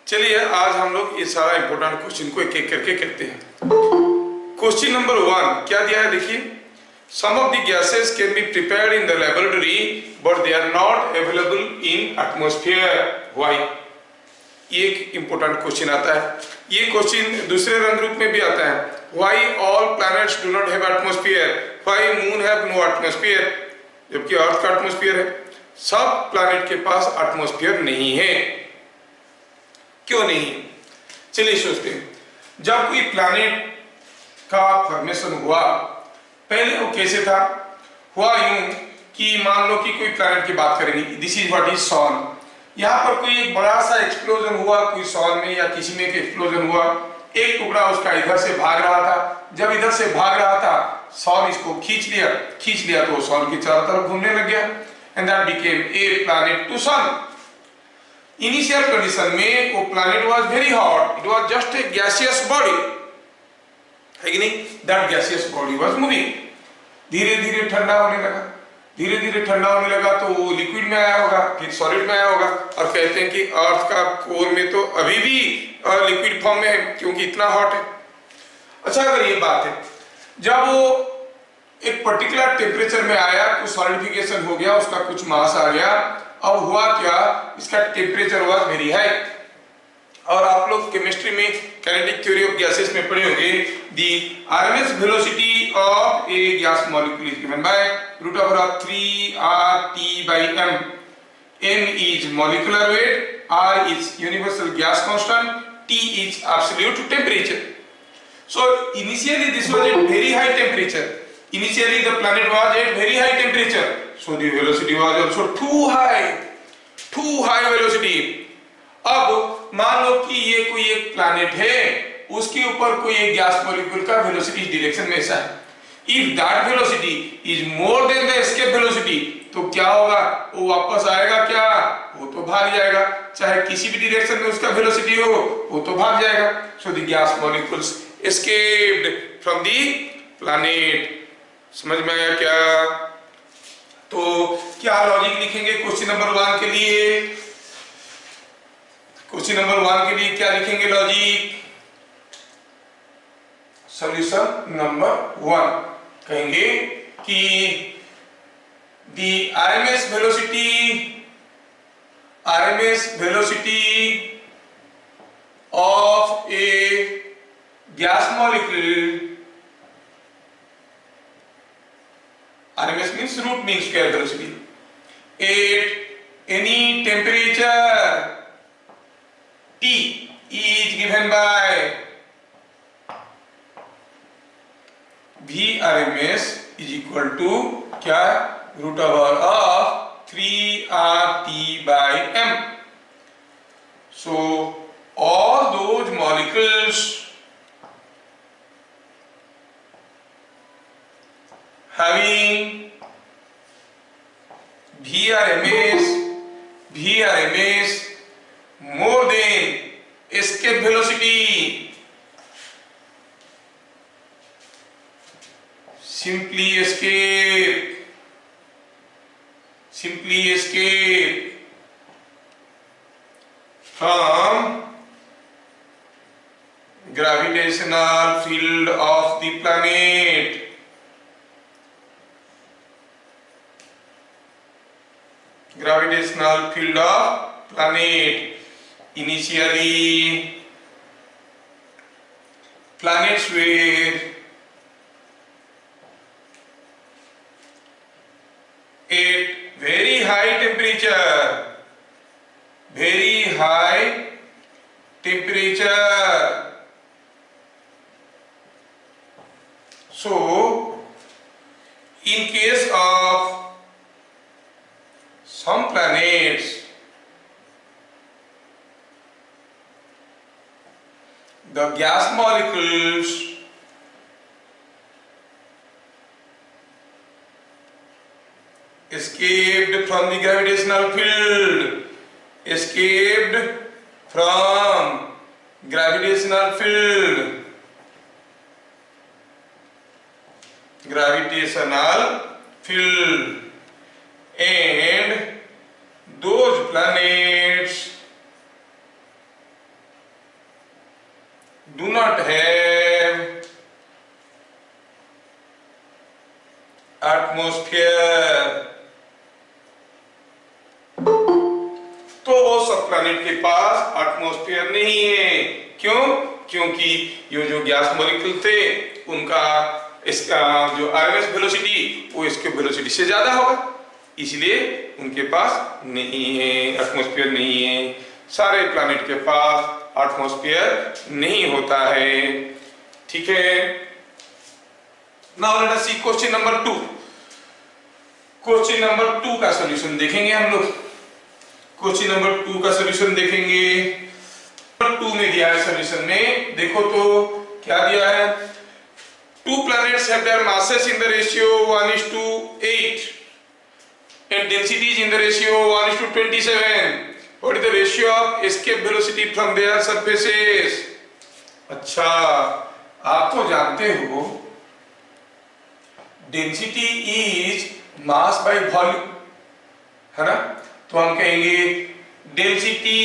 चलिए आज हम लोग ये सारा इंपॉर्टेंट क्वेश्चन को एक एक करके करते हैं। क्वेश्चन नंबर 1 क्या दिया है देखिए, some of the gases can be prepared in the laboratory but they are not available in atmosphere, why. ये एक इंपॉर्टेंट क्वेश्चन आता है। ये क्वेश्चन दूसरे रंग रूप में भी आता है, why all planets do not have atmosphere, why moon have no atmosphere, जबकि अर्थ का एटमॉस्फेयर है। सब प्लैनेट के पास एटमॉस्फेयर नहीं है, क्यों नहीं? चलिए सोचते हैं, जब कोई प्लैनेट का फॉर्मेशन हुआ पहले वो कैसे था? हुआ यूं कि मान लो कि कोई प्लैनेट की बात करेंगे, दिस इज व्हाट इज सन। यहाँ पर कोई एक बड़ा सा एक्सप्लोजन हुआ, कोई सन में या किसी में एक एक्सप्लोजन हुआ, एक टुकड़ा उसका इधर से भाग रहा था। जब इधर से भाग रहा था सन इसको खींच लिया तो सन की चारों तरफ घूमने लग गया, and that became a planet to sun. Initial condition में वो planet was very hot, it was just a gaseous body, है कि नहीं? That gaseous body was moving, धीरे धीरे ठंडा होने लगा, धीरे धीरे ठंडा होने लगा तो वो लिक्विड में आया होगा, फिर सॉलिड में आया होगा, और कहते हैं कि अर्थ का कोर में तो अभी भी लिक्विड फॉर्म में है क्योंकि इतना हॉट है। अच्छा, अगर ये बात है, जब वो एक पर्टिकुलर टेम्परेचर में आया तो सॉलिडिफिकेशन हो गया, उसका कुछ मास आ गया, अब हुआ क्या, इसका टेम्परेचर वाज वेरी हाई। और आप लोग केमिस्ट्री में काइनेटिक थ्योरी ऑफ गैसेस में पढ़े होंगे, the RMS velocity of A gas molecule is given bye √3RT/m। m is molecular weight, r is universal gas constant, T is absolute temperature. So initially this was at very high temperature. Initially the planet was at very high temperature, so the velocity was also too high velocity. अब मान लो कि ये कोई एक planet है, उसके ऊपर कोई एक गैस मॉलिक्यूल का वेलोसिटी इस डायरेक्शन में ऐसा है, if that velocity is more than the escape velocity, तो क्या होगा? वो वापस आएगा क्या? वो तो भाग जाएगा, चाहे किसी भी डायरेक्शन में उसका वेलोसिटी हो वो तो भाग जाएगा। So the gas molecules escaped from the planet. समझ में आया क्या? तो क्या लॉजिक लिखेंगे क्वेश्चन नंबर 1 के लिए? क्वेश्चन नंबर 1 के लिए क्या लिखेंगे लॉजिक? सॉल्यूशन नंबर 1 कहेंगे कि the RMS velocity of a gas molecule, RMS means root mean square velocity, at any temperature T is given by Vrms is equal to क्या? √3RT/m. So all those molecules having Vrms more than escape velocity simply escape from gravitational field of the planet. Gravitational field of planet. Initially planets were at very high temperature, so in case of some planets the gas molecules escaped from the gravitational field, and those planets do not have atmosphere, तो वो सब planet के पास atmosphere नहीं है। क्यों? क्योंकि ये जो गैस मॉलिक्यूल थे उनका इसका जो आरएमएस वेलोसिटी वो इसके वेलोसिटी से ज्यादा होगा, इसलिए उनके पास नहीं है, एटमॉस्फेयर नहीं है। सारे प्लैनेट के पास एटमॉस्फेयर नहीं होता है। ठीक है, नाउ लेट अस सी क्वेश्चन नंबर 2। क्वेश्चन नंबर 2 का सॉल्यूशन देखेंगे हम लोग। क्वेश्चन नंबर 2 का सॉल्यूशन देखेंगे। नंबर 2 में दिया है सॉल्यूशन में, देखो तो क्या दिया है। 2 planets have their masses in the ratio 1:8 and densities in the ratio 1:27. What is the ratio of escape velocity from their surfaces? अच्छा, आप तो जानते हो density is mass by volume, है ना। तो हम कहेंगे density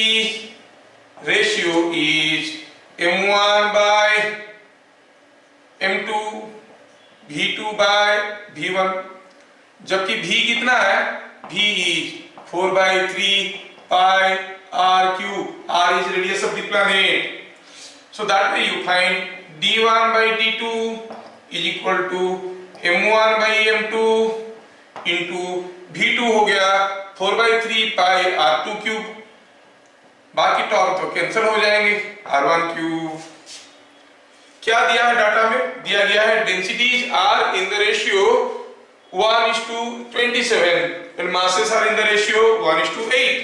ratio is m1 by m2 v2 by v1, जबकि v कितना है, v is 4/3 pi r cube, r is radius of the planet. So that way you find d1 by d2 is equal to m1 by m2 into v2 हो गया 4/3 pi r2 cube, बाकी term तो cancel हो जाएंगे, r1 cube। क्या दिया है data में, दिया गया है densities are in the ratio 1:27 and masses are in the ratio 1:8.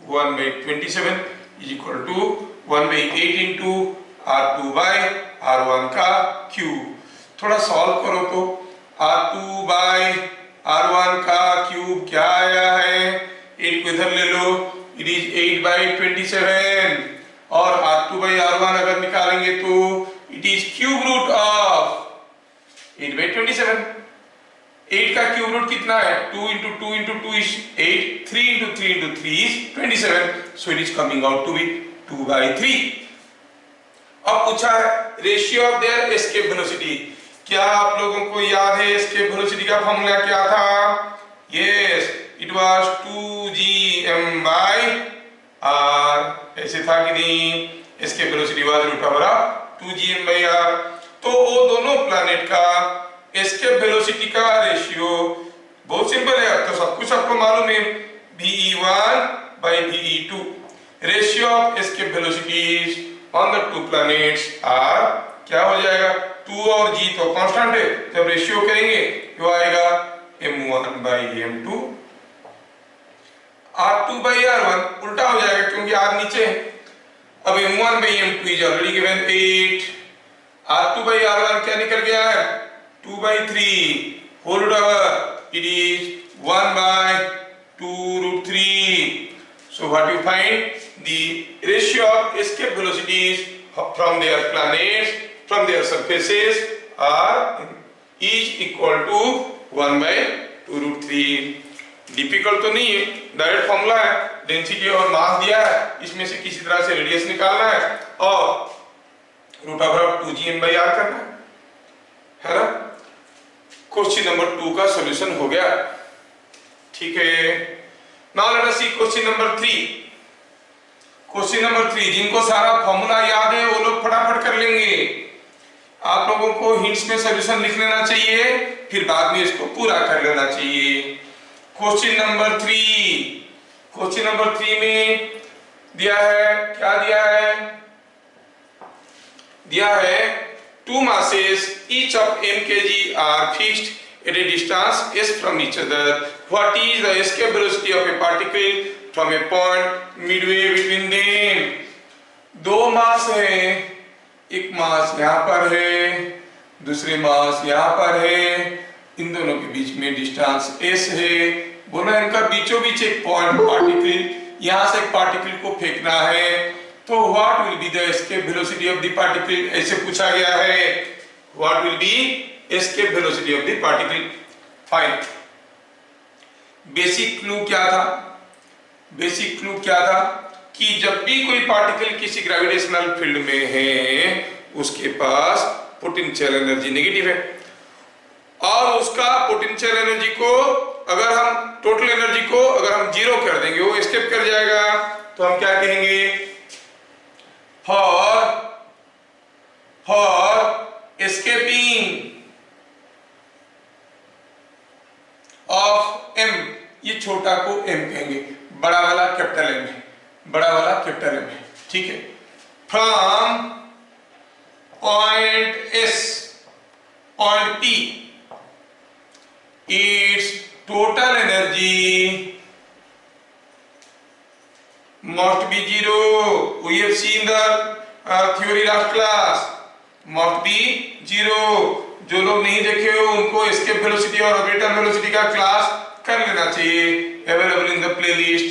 1/27 is equal to 1/8 into r2 by r1 का क्यूब। थोड़ा सॉल्व करो तो r2 by r1 का क्यूब क्या आया है, 8 को इधर ले लो, it is 8/27 और r2 by r1 अगर निकालेंगे तो it is cube root of 8/27। 8 का क्यूब रूट कितना है, 2 into 2 into 2 is 8, 3 into 3 into 3 is 27, so it is coming out to be 2/3। अब पूछा है ratio of there escape velocity. क्या आप लोगों को याद है एस्केप वेलोसिटी का फॉर्मूला क्या था? Yes, it was 2gm by r, ऐसे था कि नहीं? Escape velocity was root over 2gm by r। तो वो दोनों प्लैनेट का एस्केप वेलोसिटी का रेशियो बहुत सिंपल है, तो सब कुछ आपको मालूम है, ve1 by ve2। Ratio of escape velocities on the 2 planets are क्या हो जाएगा, 2 और g तो कांस्टेंट है, जब रेशियो करेंगे तो आएगा m1 by m2, r2 by r1 उल्टा हो जाएगा क्योंकि r नीचे है। अब m1 by m2 is already given 8, r2 by r1 क्या निकल गया है, 2/3 whole root over, it is 1/2√3। So what you find, the ratio of escape velocities from their planets, from their surfaces is equal to 1/2√3। Difficult तो नहीं है, direct formula है, density और मास दिया है, इसमें से किसी तरह से रेडियस निकालना है और रूट ओवर 2gm/r करना है ना। क्वेश्चन नंबर 2 का सॉल्यूशन हो गया। ठीक है, नाउ लेट अस सी क्वेश्चन नंबर 3। क्वेश्चन नंबर 3, जिनको सारा फॉर्मूला याद है वो लोग फटाफट कर लेंगे। आप लोगों को हिंट्स में सॉल्यूशन लिख लेना चाहिए, फिर बाद में इसको पूरा कर लेना चाहिए। क्वेश्चन नंबर 3, क्वेश्चन नंबर 3 में दिया है, क्या दिया है, दिया है 2 masses each of m kg are fixed at a distance s from each other. What is the escape velocity of a particle from a point midway between them? 2 मास है, एक मास यहाँ पर है, दूसरे मास यहाँ पर है, इन दोनों के बीच में डिस्टेंस s है। बोला इनका बीचों बीच एक पॉइंट पार्टिकल, यहाँ से एक पार्टिकल को फेंकना है, तो what will be the escape velocity of the particle, ऐसे पूछा गया है। What will be escape velocity of the particle, find. Basic clue क्या था, बेसिक क्लू क्या था, कि जब भी कोई पार्टिकल किसी ग्रेविटेशनल फील्ड में है उसके पास पोटेंशियल एनर्जी नेगेटिव है, और उसका पोटेंशियल एनर्जी को अगर हम टोटल एनर्जी को अगर हम जीरो कर देंगे वो एस्केप कर जाएगा, तो हम क्या कहेंगे, फॉर एस्केपिंग ऑफ एम, ये छोटा को एम कहेंगे, बड़ा वाला कैपिटल एम है, बड़ा वाला कैपिटल एम है, ठीक है। From point S point P it's total energy must be zero. We have seen the theory last class. Must be zero. जो लोग नहीं देखे हो उनको एस्केप वेलोसिटी और ऑर्बिटल वेलोसिटी का क्लास कर लेना चाहिए, available in the playlist.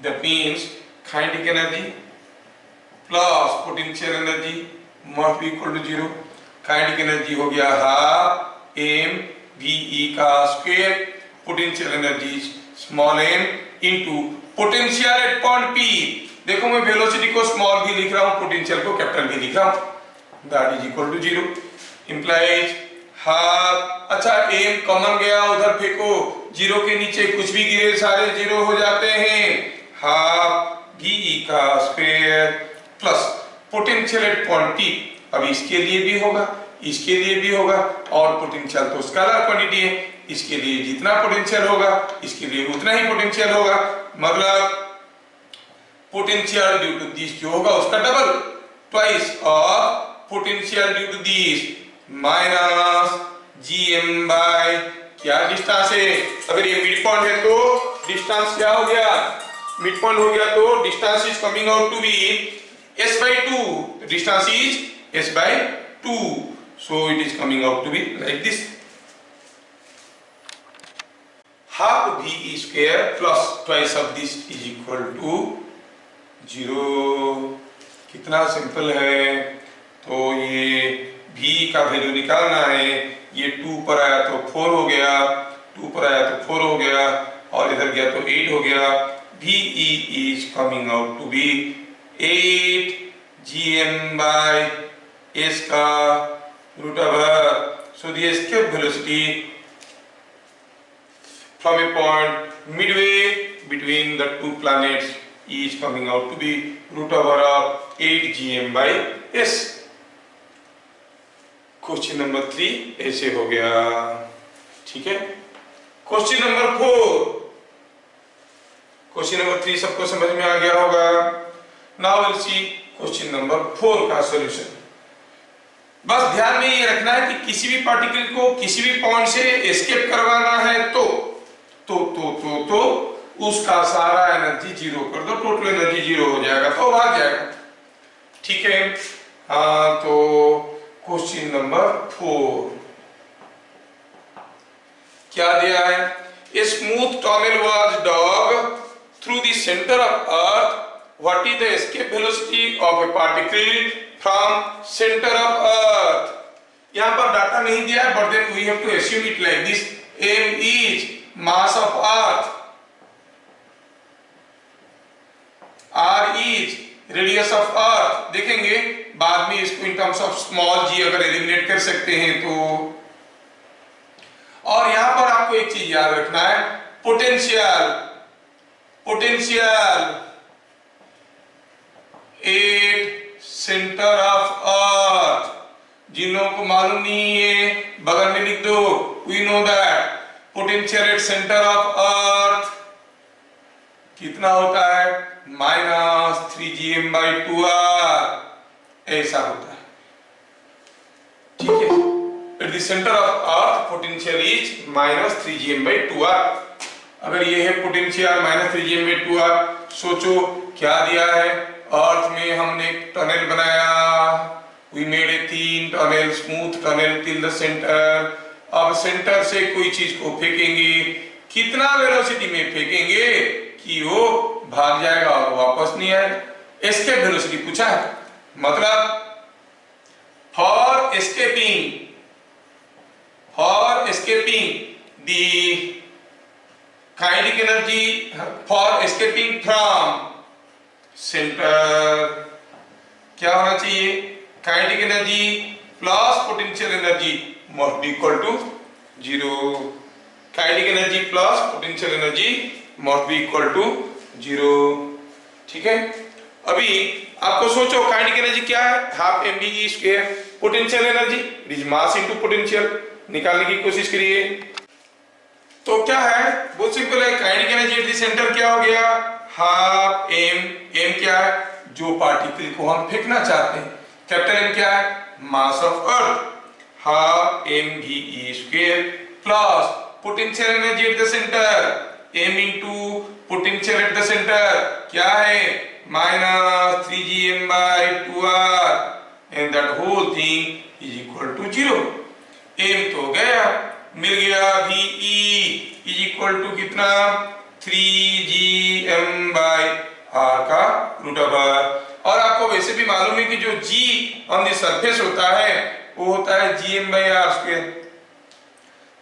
That means kinetic energy plus potential energy must be equal to zero. Kinetic energy हो गया हाफ m v e का square, potential energy small m into potential at point P। देखो मैं velocity को small भी लिख रहा हूं, पोटेंशियल को कैपिटल भी लिख रहा हूं, that is equal to zero, implies half. अच्छा m कॉमन गया, उधर फेंको, जीरो के नीचे कुछ भी गिरे सारे जीरो हो जाते हैं, हाफ ve का square plus potential at point P। अब इसके लिए भी होगा, इसके लिए भी होगा, और पोटेंशियल तो स्केलर क्वांटिटी है, इसके लिए जितना पोटेंशियल होगा इसके लिए उतना ही पोटेंशियल होगा, मतलब पोटेंशियल ड्यू टू दिस जो होगा उसका double, twice of potential due to this minus gm by क्या डिस्टेंस है, अगर ये मिड पॉइंट है तो डिस्टेंस क्या हो गया, मिड पॉइंट हो गया, तो distance is coming out to be s/2, distance is s/2, so it is coming out to be like this, half v square plus twice of this is equal to 0। कितना simple है, तो ये v का value निकालना है, ये 2 पर आया तो 4 हो गया, 2 पर आया तो 4 हो गया, और इधर गया तो 8 हो गया, ve is coming out to be 8 gm by s का root over, so the escape velocity from a point midway between the two planets is coming out to be root over of 8 gm by s। Question number 3 ऐसे हो गया, ठीक है। Question number 4, question number 3 सबको समझ में आ गया होगा। Now will see question number 4 का सॉल्यूशन। बस ध्यान में ये रखना है कि किसी भी पार्टिकल को किसी भी पॉइंट से एस्केप करवाना है तो उसका सारा एनर्जी जीरो कर दो, टोटल एनर्जी जीरो हो जाएगा तो भाग जाएगा, ठीक है। हाँ, तो क्वेश्चन नंबर 4 क्या दिया है, a smooth tunnel was dug through the centre of earth, what is the escape velocity of a particle from centre of earth. यहां पर डाटा नहीं दिया है, but then we have to assume it like this, m is mass of earth, r is radius of earth. देखेंगे बाद में इसको in terms of small g अगर एलिमिनेट कर सकते हैं तो। और यहां पर आपको एक चीज याद रखना है, potential at centre of earth. जिन लोगों को मालूम नहीं है बगल में लिख दो, we know that potential at centre of earth कितना होता है, -3gm/2r, ऐसा होता है, ठीक है। At the centre of earth potential is -3gm/2r। अगर ये है पोटेंशियल -3gm/2r, सोचो क्या दिया है, अर्थ में हमने एक टनल बनाया, we made a thin tunnel, smooth tunnel till the centre. अब सेंटर से कोई चीज को फेंकेंगे, कितना वेलोसिटी में फेंकेंगे कि वो भाग जाएगा और वापस नहीं आएगा। एस्केप वेलोसिटी पूछा है, मतलब for escaping the kinetic energy for escaping from centre क्या होना चाहिए, kinetic energy plus potential energy must be equal to zero. Kinetic energy plus potential energy must be equal to zero. ठीक है, अभी आपको सोचो काइनेटिक एनर्जी क्या है, half m b square, potential energy it is mass into potential, निकालने की कोशिश करिए। तो क्या है, बहुत सिंपल है, kinetic energy at the centre क्या हो गया, हाफ एम, एम क्या है, जो पार्टिकल को हम फेंकना चाहते हैं, कैपिटल एम क्या है, mass of earth, half m v e square plus potential energy at the centre m into potential at the centre क्या है, minus 3gm by 2r and that whole thing is equal to 0। m तो गया, मिल गया VE is equal to कितना 3gm by r का root over. और आपको वैसे भी मालूम है कि जो g ऑन द सरफेस होता है वो होता है gm by r स्क्वायर।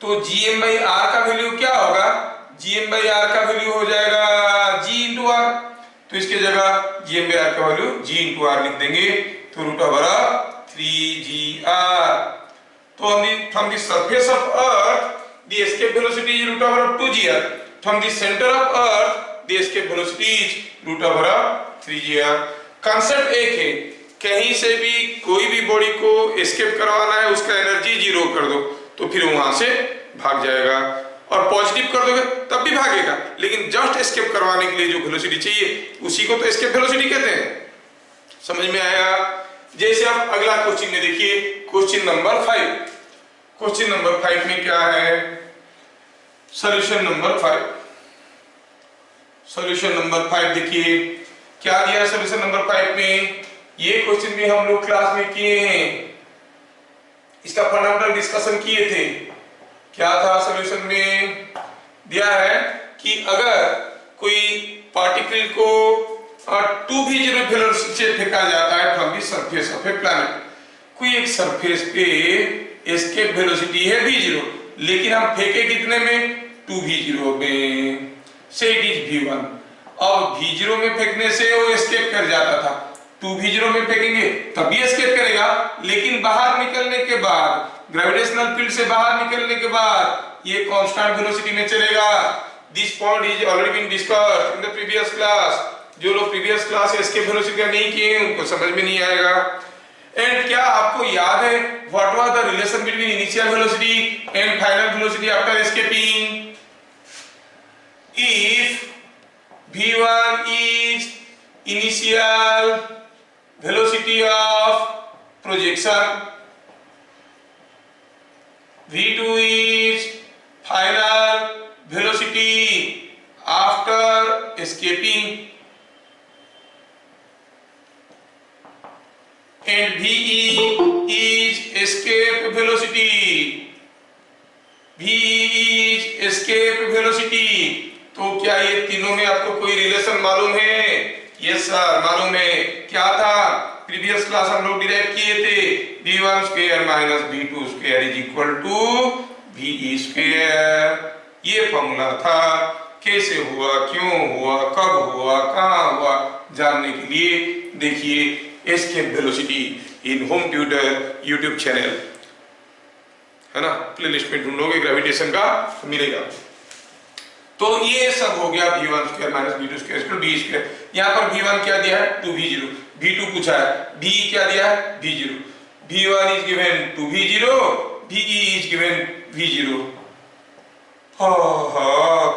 तो gm by r का वैल्यू क्या होगा, gm by r का वैल्यू हो जाएगा g into r, तो इसके जगह gm by r का वैल्यू g into r लिख देंगे, तो रूट ओवर 3gr। तो from the surface of earth the escape velocity is root over 2gr, from the center of earth the escape velocity is root over 3gr। Concept एक है, कहीं से भी कोई भी बॉडी को एस्केप करवाना है उसका एनर्जी जीरो कर दो तो फिर वहां से भाग जाएगा, और पॉजिटिव कर दोगे तब भी भागेगा, लेकिन जस्ट एस्केप करवाने के लिए जो वेलोसिटी चाहिए उसी को तो एस्केप वेलोसिटी कहते हैं। समझ में आया? जैसे आप अगला क्वेश्चन में देखिए, क्वेश्चन नंबर 5। क्वेश्चन नंबर 5 में क्या है, सॉल्यूशन नंबर 5। सॉल्यूशन नंबर 5 देखिए क्या दिया है सॉल्यूशन नंबर 5 में। ये क्वेश्चन भी हम लोग क्लास में किए हैं, इसका फंडामेंटल डिस्कशन किए थे। क्या था सॉल्यूशन में, दिया है कि अगर कोई पार्टिकल को 2v0 वेलोसिटी से फेंका जाता है from the surface of A planet, कोई एक सरफेस पे एस्केप वेलोसिटी है v0, लेकिन हम फेंके कितने में, 2v0 में, से इट इज v1। अब v0 में फेंकने से वो एस्केप कर जाता था, 2v0 में फेंकेंगे तभी एस्केप करेगा, लेकिन बाहर निकलने के बाद, ग्रेविटेशनल फील्ड से बाहर निकलने के बाद ये कांस्टेंट वेलोसिटी में चलेगा। This point is already been discussed in the previous class. जो लोग प्रीवियस क्लास एस्केप वेलोसिटी का नहीं किए हैं उनको समझ में नहीं आएगा। एंड क्या आपको याद है what was the relation between initial velocity and final velocity after escaping? If v1 is initial velocity of projection, v2 is final velocity after escaping, and ve is escape velocity, v is escape velocity। तो क्या ये तीनों में आपको कोई relation मालूम है? Yes sir मालूम है। क्या था, प्रीवियस क्लास हम लोग डिराइव किए थे, v1 square minus v2 square is equal to ve square. ये फॉर्मूला था। कैसे हुआ, क्यों हुआ, कब हुआ, कहां हुआ, जानने के लिए देखिए एस्केप वेलोसिटी इन होम ट्यूटर यूट्यूब चैनल, है ना, प्लेलिस्ट में ढूंढोगे ग्रेविटेशन का मिलेगा। तो ये सब हो गया v1 square minus v2 square equal v square. यहाँ पर v1 क्या दिया है 2v0, v2 पूछा है, v क्या दिया है v0, v1 is given 2v0, ve is given v0।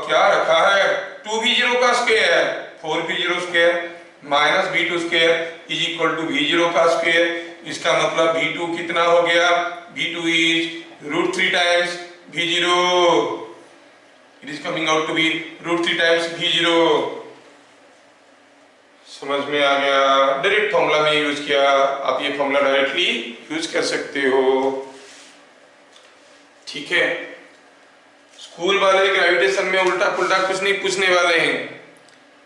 क्या रखा है 2v0 का square 4v0 square minus v2 square is equal to v0 का स्क्वायर। इसका मतलब v2 कितना हो गया, v2 is √3 times v0, it is coming out to be √3 times v0। समझ में आ गया? डायरेक्ट फॉर्मूला में यूज किया, आप ये फॉर्मूला डायरेक्टली यूज कर सकते हो। ठीक है, स्कूल वाले ग्रेविटेशन में उल्टा पुल्टा कुछ नहीं पूछने वाले हैं।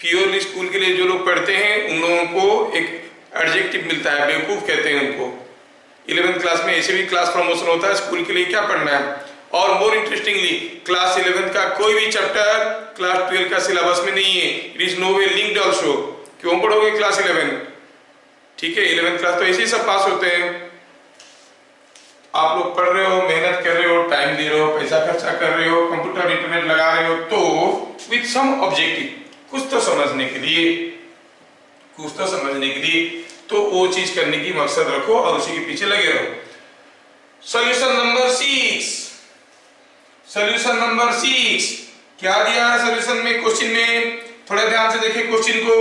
प्योरली स्कूल के लिए जो लोग पढ़ते हैं उन लोगों को एक एडजेक्टिव मिलता है, बेवकूफ कहते हैं उनको। 11th क्लास में ऐसे भी क्लास प्रमोशन होता है, स्कूल के लिए क्या पढ़ना है, और मोर इंटरेस्टिंगली क्लास 11 का कोई भी चैप्टर क्लास 12 का सिलेबस में नहीं है, it is no way linked also. क्यों पढ़ोगे क्लास 11? ठीक है, 11th क्लास तो ऐसे ही सब पास होते हैं। आप लोग पढ़ रहे हो, मेहनत कर रहे हो, टाइम दे रहे हो, पैसा खर्चा कर रहे हो, कंप्यूटर इंटरनेट लगा रहे हो, तो विथ सम ऑब्जेक्टिव, कुछ तो समझने के लिए, तो वो चीज करने की मकसद रखो और उसी के पीछे लगे रहो। सॉल्यूशन नंबर 6, सॉल्यूशन नंबर 6 क्या दिया है सॉल्यूशन में? क्वेश्चन में थोड़ा ध्यान से देखिए क्वेश्चन को।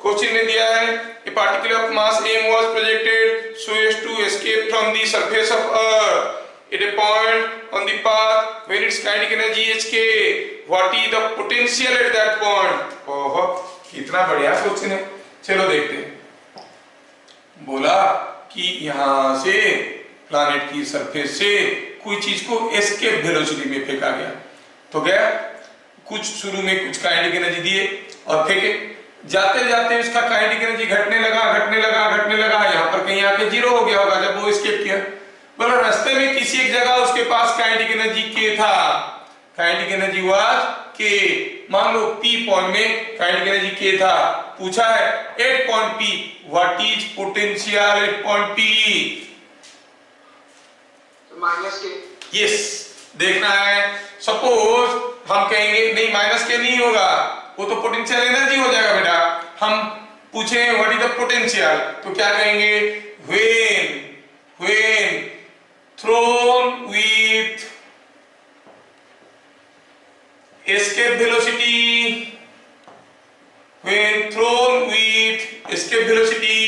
क्वेश्चन में दिया है a particle of mass m was projected so as to escape from the surface of earth at a point on the path when its kinetic energy is k, what is the potential at that point? ओहो, कितना बढ़िया question है। चलो देखते हैं। बोला कि यहां से प्लैनेट की सरफेस से कोई चीज को एस्केप वेलोसिटी में फेंका गया, तो गया कुछ शुरू में कुछ काइनेटिक एनर्जी दिए और फेंके, जाते जाते उसका काइनेटिक एनर्जी घटने लगा, यहाँ पर कहीं आके जीरो हो गया होगा जब वो एस्केप किया। बोला रास्ते में किसी एक जगह उसके पास काइनेटिक एनर्जी के था, काइनेटिक एनर्जी वाज के। मान लो P पॉइंट में काइनेटिक एनर्जी के था, पूछा है at point P what is potential at point P? Minus K. Yes, देखना है। सपोज हम कहेंगे नहीं माइनस के नहीं होगा, वो तो पोटेंशियल एनर्जी हो जाएगा बेटा। हम पूछे व्हाट इज द पोटेंशियल, तो क्या कहेंगे? When thrown with escape velocity, when thrown with escape velocity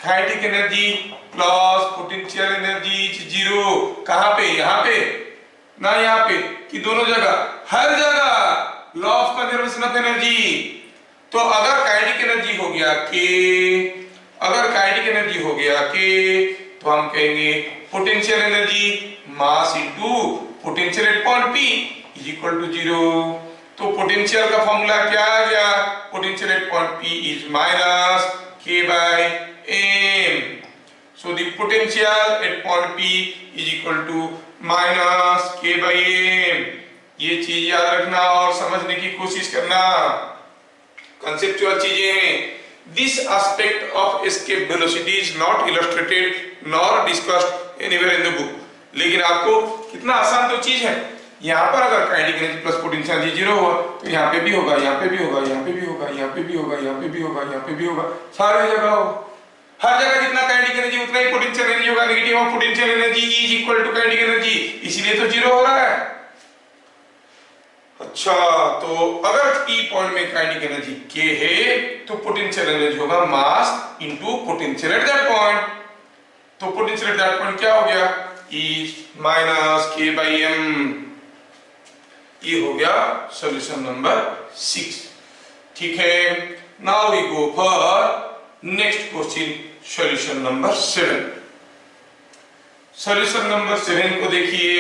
kinetic energy plus potential energy is zero। कहां पे? यहां पे ना यहां पे कि दोनों जगह? हर जगह law of conservation of energy. तो अगर काइनेटिक एनर्जी हो गया के, अगर काइनेटिक एनर्जी हो गया के, तो हम कहेंगे potential energy mass into potential at point P is equal to 0। तो पोटेंशियल का फॉर्मूला क्या आ गया? Potential at point P is minus k by m। So the potential at point P is equal to minus k by m। ये चीज याद रखना और समझने की कोशिश करना, कंसेप्चुअल चीजें हैं। This aspect of escape velocity is not illustrated nor discussed anywhere in the book. लेकिन आपको कितना आसान तो चीज है। यहाँ पर अगर kinetic energy plus potential energy 0 हुआ तो यहाँ पे भी होगा, यहाँ पे भी होगा, यहाँ पे भी होगा, यहाँ पे भी होगा, यहाँ पे भी होगा, यहाँ पे भी होगा, सारी जगह होगा। हर जगह जितना काइनेटिक एनर्जी उतना ही पोटेंशियल एनर्जी होगा। Negative of potential energy is equal to kinetic energy, इसीलिए तो 0 हो रहा है। अच्छा, तो अगर P पॉइंट में काइनेटिक एनर्जी k है तो पोटेंशियल एनर्जी होगा mass into potential at that point. तो पोटेंशियल एट दैट पॉइंट क्या हो गया? Is minus k by m। ये हो गया सॉल्यूशन नंबर 6। ठीक है, now we go for next question, solution number 7। Solution number 7 को देखिए।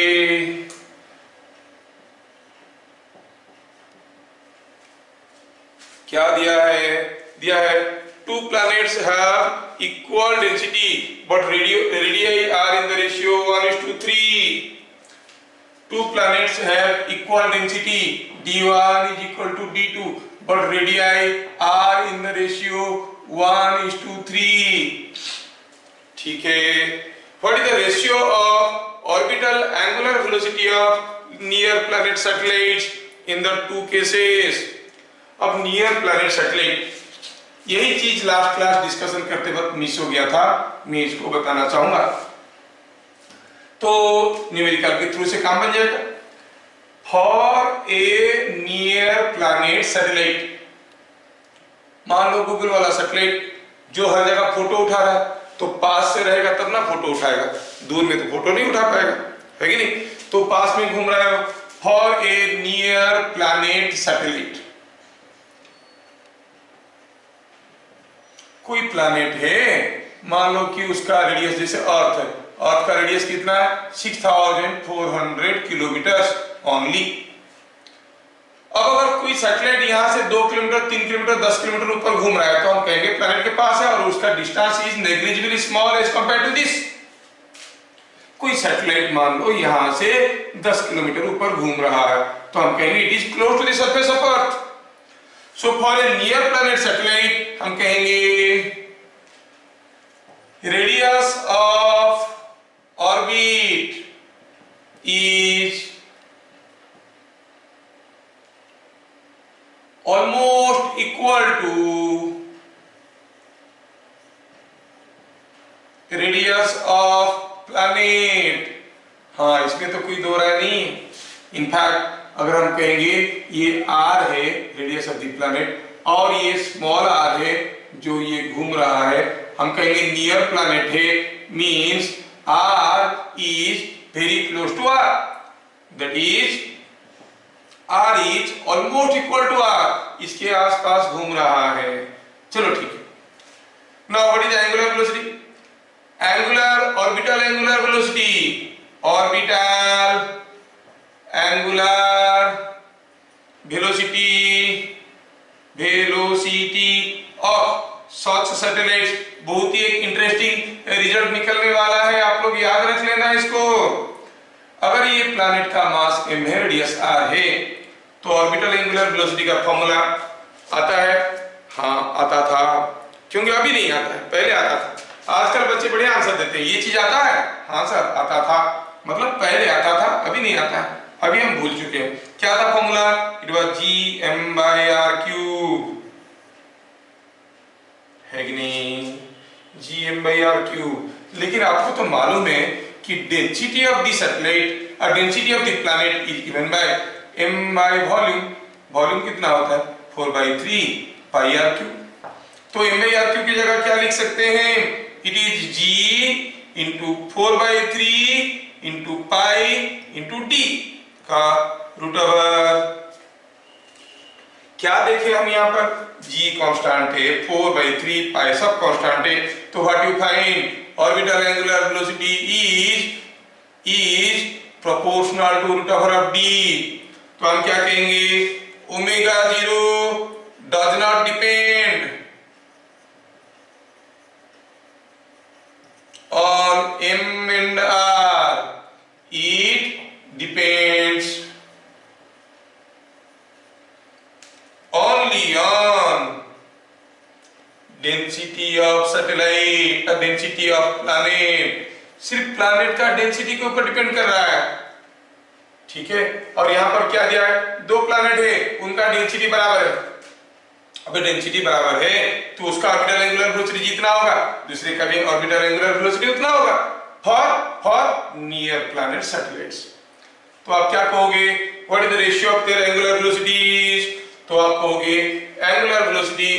क्या दिया है? दिया है two planets have equal density but radii are in the ratio 1:3। Two planets have equal density, d1 is equal to d2, but radii are in the ratio 1:3। ठीक है, what is the ratio of orbital angular velocity of near planet satellites in the two cases? अब near planet satellite, यही चीज last class discussion करते वक्त miss हो गया था, मैं इसको बताना चाहूंगा। तो न्यूमेरिकल के थ्रू से काम बन जाएगा। For a near planet satellite, मान लो गूगल वाला सैटेलाइट जो हर जगह फोटो उठा रहा है, तो पास से रहेगा तब ना फोटो उठाएगा, दूर में तो फोटो नहीं उठा पाएगा, है कि नहीं? तो पास में घूम रहा है। For a near planet satellite, कोई प्लैनेट है, मान लो कि उसका रेडियस जैसे अर्थ है, अर्थ का रेडियस कितना है? 6400 किलोमीटर ओनली। अब अगर कोई सैटेलाइट यहां से 2 किलोमीटर, 3 किलोमीटर, 10 किलोमीटर ऊपर घूम रहा है, तो हम कहेंगे प्लैनेट के पास है और उसका distance is negligibly small as compare to this. कोई सैटेलाइट मान लो यहां से 10 किलोमीटर ऊपर घूम रहा है, तो हम कहेंगे it is close to the surface of earth. So for a near planet satellite हम कहेंगे radius of orbit is almost equal to radius of planet। हाँ, इसमें तो कोई दो राय नहीं। इनफैक्ट अगर हम कहेंगे ये r है रेडियस ऑफ द प्लैनेट और ये स्मॉल r है जो ये घूम रहा है, हम कहेंगे नियर प्लैनेट है, means r is very close to r, that is r is almost equal to r, इसके आसपास घूम रहा है। चलो ठीक है। now what is angular velocity? angular orbital angular velocity, orbital angular velocity, velocity of such satellites। बहुत ही एक इंटरेस्टिंग रिजल्ट निकलने वाला है, आप लोग याद रख लेना इसको। अगर ये प्लैनेट का मास m है, रेडियस r है, तो ऑर्बिटल एंगुलर वेलोसिटी का फॉर्मूला आता है? हाँ आता था, क्योंकि अभी नहीं आता है, पहले आता था। आजकल बच्चे बढ़िया आंसर देते हैं, ये चीज आता है? हाँ सर आता था, मतलब पहले आता था, अभी नहीं आता है, अभी हम भूल चुके हैं। क्या था फॉर्मूला? इट वाज gm/r³ है कि नहीं? gm/r³। लेकिन आपको तो मालूम है कि डेंसिटी ऑफ द सैटेलाइट और density of the planet is given bye m by volume. Volume कितना होता है? 4/3 πr³। तो m/r³ की जगह क्या लिख सकते हैं? It is g into 4/3 into pi into d का √। क्या देखे हम यहाँ पर? g कांस्टेंट है, 4/3 पाई सब कांस्टेंट है, तो what you find? Orbital angular velocity is proportional to √d। तो हम क्या कहेंगे? Omega 0 does not depend on m and r, it depends only on density of satellite, density of planet। सिर्फ planet का डेंसिटी के ऊपर डिपेंड कर रहा है, ठीक है। और यहाँ पर क्या दिया है? दो प्लैनेट है, उनका डेंसिटी बराबर है। अगर डेंसिटी बराबर है तो उसका ऑर्बिटल एंगुलर वेलोसिटी जितना होगा, दूसरे का भी ऑर्बिटल एंगुलर वेलोसिटी उतना होगा फॉर नियर प्लैनेट सैटेलाइट्स। तो आप क्या कहोगे? What is the ratio of their angular velocities? तो आप कहोगे angular velocity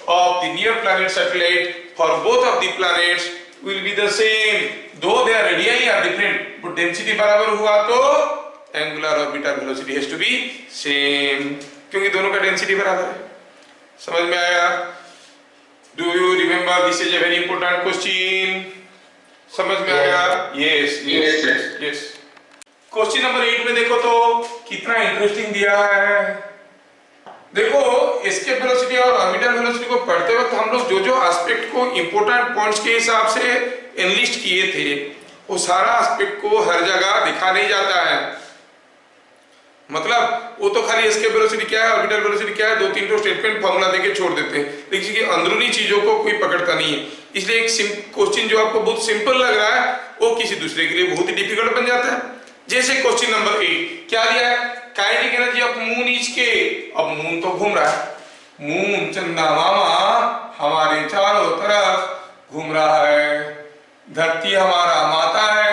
of the near planet satellite for both of the planets will be the same, though their radii are different, but density बराबर हुआ तो angular orbital velocity has to be same, क्योंकि दोनों का density बराबर है। समझ में आया? Do you remember? This is a very important question. समझ में आया? Yes yes yes. Question number 8 में देखो तो कितना इंटरेस्टिंग दिया है। देखो एस्केप वेलोसिटी और ऑर्बिटल वेलोसिटी को पढ़ते वक्त हम लोग जो जो एस्पेक्ट को इंपॉर्टेंट पॉइंट्स के हिसाब से एनलिस्ट किए थे, वो सारा एस्पेक्ट को हर जगह दिखा नहीं जाता है। मतलब वो तो खाली एस्केप वेलोसिटी क्या है, ऑर्बिटल वेलोसिटी क्या है, दो तीन तो स्टेटमेंट फॉर्मूला देके छोड़ देते हैं, लेकिन कि अंदरूनी चीजों को कोई पकड़ता नहीं है। इसलिए एक क्वेश्चन जो आपको बहुत सिंपल लग रहा है वो किसी दूसरे के लिए बहुत ही डिफिकल्ट बन जाता है। जैसे क्वेश्चन नंबर 8 क्या दिया है? Kinetic energy of moon is के। अब मून तो घूम रहा है, मून चंदा मामा हमारे चारों तरफ घूम रहा है, धरती हमारा माता है,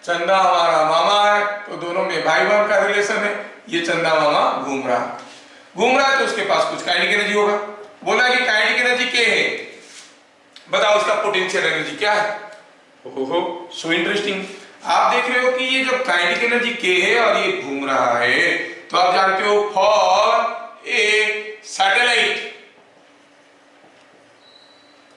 चंदा हमारा मामा है, तो दोनों में भाई बहन का रिलेशन है। ये चंदा मामा घूम रहा है तो उसके पास कुछ काइनेटिक एनर्जी होगा। बोला कि काइनेटिक एनर्जी क्या है, बताओ उसका पोटेंशियल एनर्जी क्या है। ओहो सो इंटरेस्टिंग। आप देख रहे हो कि ये जब काइनेटिक एनर्जी के है और ये घूम रहा है, तो आप जानते हो फॉर ए सैटेलाइट,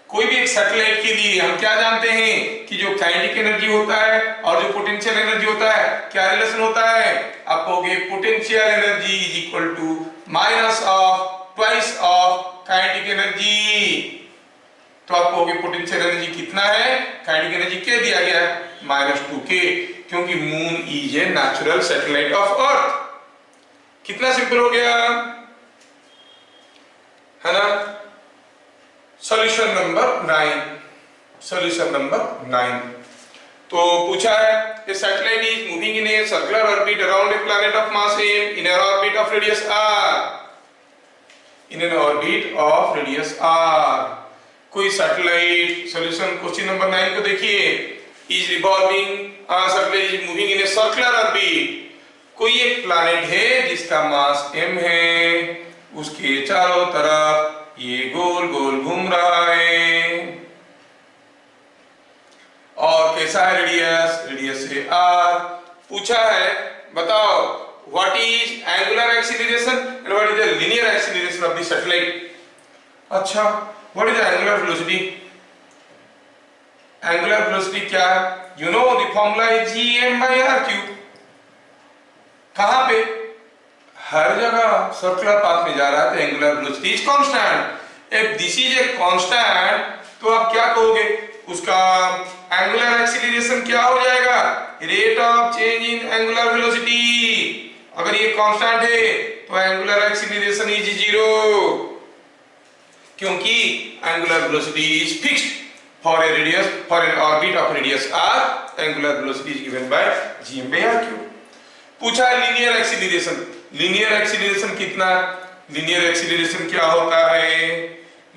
कोई भी एक सैटेलाइट के लिए हम क्या जानते हैं कि जो काइनेटिक एनर्जी होता है और जो पोटेंशियल एनर्जी होता है क्या रिलेशन होता है? आप कहोगे potential energy is equal to minus of twice of kinetic energy. तो आप कहोगे पोटेंशियल एनर्जी कितना है? काइनेटिक एनर्जी क्या दिया गया है? -2k, क्योंकि moon is a natural satellite of earth. कितना सिंपल हो गया है ना। Solution number 9, solution number 9। तो पूछा है a satellite is moving in a circular orbit around a planet of mass m in an orbit of radius r, in an orbit of radius r। कोई satellite, solution question number 9 को देखिए, is revolving satellite is moving in a circular orbit. कोई एक planet है जिसका मास m है, उसके चारों तरफ ये गोल गोल घूम रहा है, और कैसा है रेडियस, रेडियस है r। पूछा है बताओ what is angular acceleration and what is the linear acceleration of the satellite. अच्छा, what is the angular velocity. Angular velocity क्या है, you know the formula is gm/r³। कहां पे, हर जगह सर्कुलर पाथ में जा रहा है तो angular velocity is constant. If this is a constant तो आप क्या कहोगे, उसका एंगुलर एक्सीलरेशन क्या हो जाएगा, rate of change in angular velocity. अगर ये कांस्टेंट है तो एंगुलर एक्सीलरेशन इज 0, क्योंकि angular velocity is fixed for a radius, for an orbit of radius r, angular velocity is given by gm/r³। पूछा है लीनियर एक्सीलरेशन। लीनियर एक्सीलरेशन कितना, linear acceleration क्या होता है,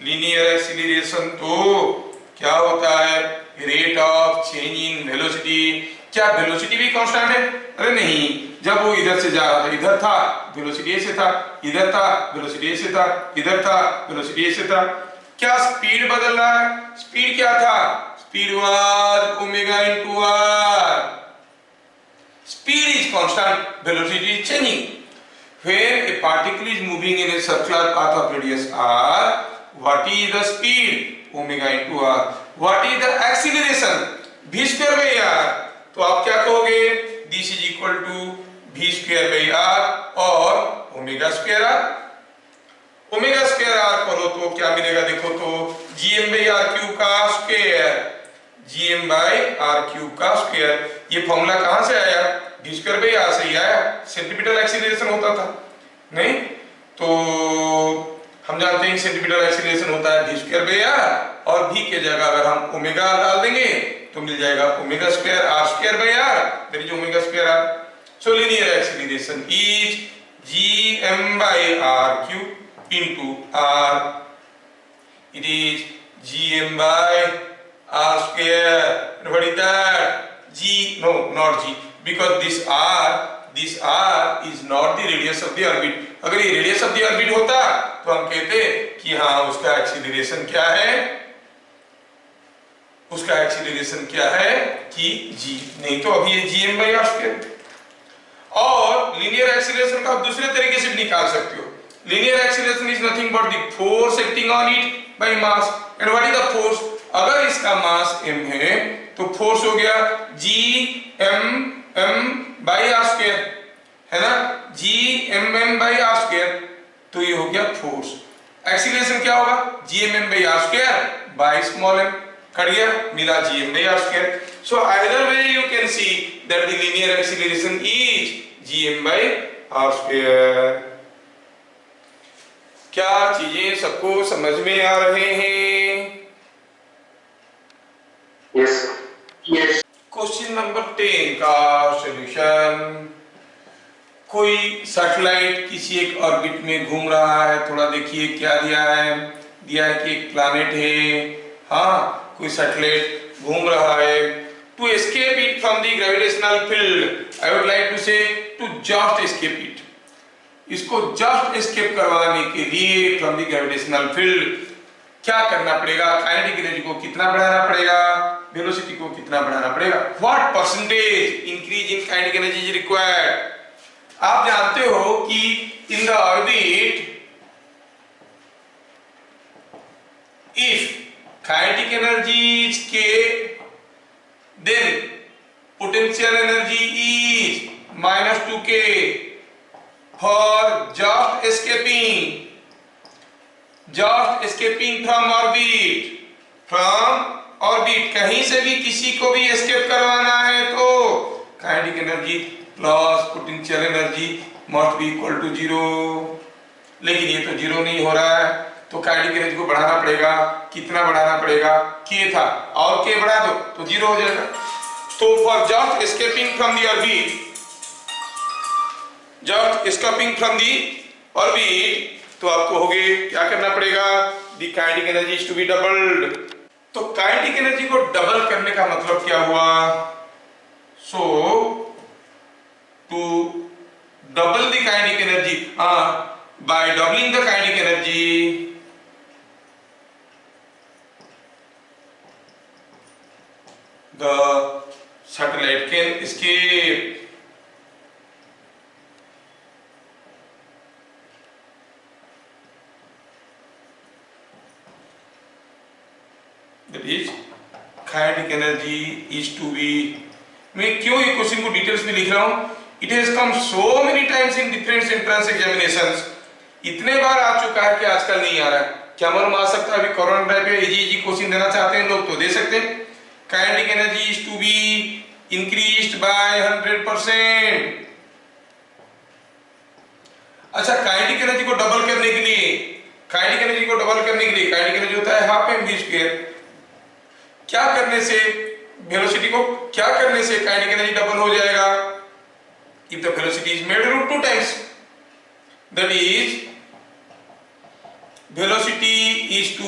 लीनियर एक्सीलरेशन तो क्या होता है, rate of change in velocity. क्या वेलोसिटी भी कांस्टेंट है, अरे नहीं, जब वो इधर से जा रहा था, इधर था वेलोसिटी ऐसे था, इधर था वेलोसिटी ऐसे था, इधर था वेलोसिटी ऐसे था। क्या स्पीड बदल रहा है, स्पीड क्या था, speed was omega into r। Speed is constant, velocity is changing. When a particle is moving in a circular path of radius r, what is the speed? Omega into r. What is the acceleration? v square by r. तो आप क्या कहोगे, this is equal to v square by r और omega square r। Omega square r करो तो क्या मिलेगा, देखो तो gm/r³ का स्क्वायर, gm/r³ का स्क्वायर। ये फॉर्मूला कहां से आया, v स्क्वायर बाई r से ही आया, सेंटीमीटर एक्सीलरेशन होता था नहीं, तो हम जानते हैं सेंटीमीटर एक्सीलरेशन होता है v स्क्वायर बाई r, और v के जगह अगर हम ओमेगा डाल देंगे तो मिल जाएगा omega square r square by r, that is omega square r। So linear acceleration is gm/r³ into r, it is gm/r square, and what is that, no not g, because this r is not the radius of the orbit। अगर ये radius of the orbit होता तो हम कहते कि हाँ उसका acceleration क्या है, उसका एक्सीलरेशन क्या है कि g, नहीं तो अभी ये gm/r square। और लीनियर एक्सीलरेशन का आप दूसरे तरीके से भी निकाल सकते हो। Linear acceleration is nothing but the force acting on it by mass, and what is the force, अगर इसका मास m है तो फोर्स हो गया gmm/r², है ना, gmm/r², तो ये हो गया फोर्स। एक्सीलरेशन क्या होगा, gmm/r² by small m, cut गया, मिला gm/r²। So either way you can see that the linear acceleration is gm/r²। क्या चीजें सबको समझ में आ रहे हैं, Yes. Yes. क्वेश्चन नंबर 10 का सॉल्यूशन। कोई सैटेलाइट किसी एक ऑर्बिट में घूम रहा है, थोड़ा देखिए क्या दिया है, दिया है कि एक प्लैनेट है, हाँ कोई सैटेलाइट घूम रहा है। To escape it from the gravitational field, I would like to say to just escape it, इसको जस्ट एस्केप करवाने के लिए फ्रॉम द ग्रेविटेशनल फील्ड क्या करना पड़ेगा, काइनेटिक एनर्जी को कितना बढ़ाना पड़ेगा, वेलोसिटी को कितना बढ़ाना पड़ेगा, what percentage increase in kinetic energy is required. आप जानते हो कि in the orbit if kinetic energy is k, then potential energy is -2k for just escaping from orbit, कहीं से भी किसी को भी एस्केप करवाना है तो kinetic energy plus potential energy must be equal to 0। लेकिन ये तो 0 नहीं हो रहा है, तो काइनेटिक एनर्जी को बढ़ाना पड़ेगा। कितना बढ़ाना पड़ेगा? k था और k बढ़ा दो तो 0 हो जाएगा। तो for just escaping from the orbit, just escaping from the orbit, तो आपको हो गए क्या करना पड़ेगा? The kinetic energy is to be doubled. तो काइनेटिक एनर्जी को डबल करने का मतलब क्या हुआ? So to double the kinetic energy, by doubling the kinetic energy, the satellite can escape. That is, kinetic energy is to be, मैं क्यों ये क्वेश्चन को डिटेल्स में लिख रहा हूं? It has come so many times in different entrance examinations. इतने बार आ चुका है कि आजकल नहीं आ रहा है। क्या मालूम आ सकता है अभी कोरोना टाइप पे इजी क्वेश्चन देना चाहते हैं लोग तो दे सकते हैं। Kinetic energy is to be increased by 100%। अच्छा, काइनेटिक एनर्जी को डबल करने के लिए, काइनेटिक एनर्जी को डबल करने के लिए काइनेटिक एनर्जी होता है हाफ एम वी स्क्वायर। क्या करने से वेलोसिटी को, क्या करने से काइनेटिक एनर्जी डबल हो जाएगा? If the velocity is made √2 times, that is velocity is to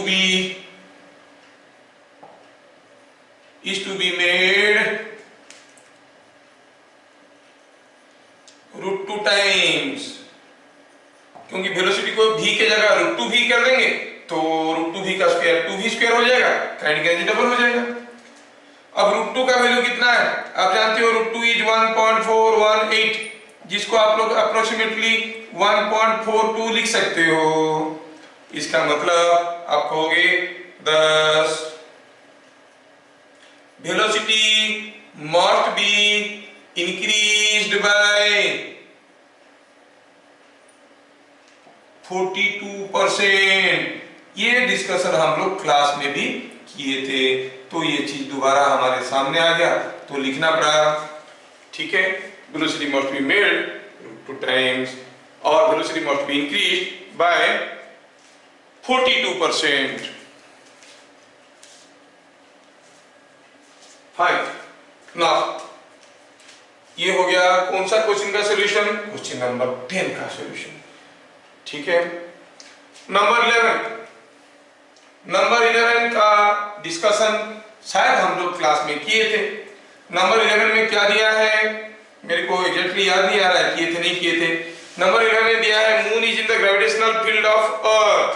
be made √2 times, क्योंकि वेलोसिटी को v के जगह √2v कर देंगे तो √2v का स्क्वायर 2v स्क्वायर हो जाएगा, काइनेटिक एनर्जी डबल हो जाएगा। अब √2 का वैल्यू कितना है आप जानते हो? √2 इज 1.418, जिसको आप लोग अप्रोक्सीमेटली 1.42 लिख सकते हो। इसका मतलब आप कहोगे 10 velocity must be increased bye 42%। ये डिस्कशन हम लोग क्लास में भी किए थे, तो ये चीज दोबारा हमारे सामने आ गया तो लिखना पड़ा। ठीक है, velocity must be made 2 times or velocity must be increased by 42%. Fine. Now ये हो गया कौन सा क्वेश्चन का सॉल्यूशन? क्वेश्चन नंबर 10 का सॉल्यूशन। ठीक है, नंबर 11 का डिस्कशन शायद हम लोग क्लास में किए थे। नंबर 11 में क्या दिया है मेरे को एग्जैक्टली याद नहीं आ रहा है, किए थे नहीं किए थे। नंबर 11 में दिया है moon is in the gravitational field of earth.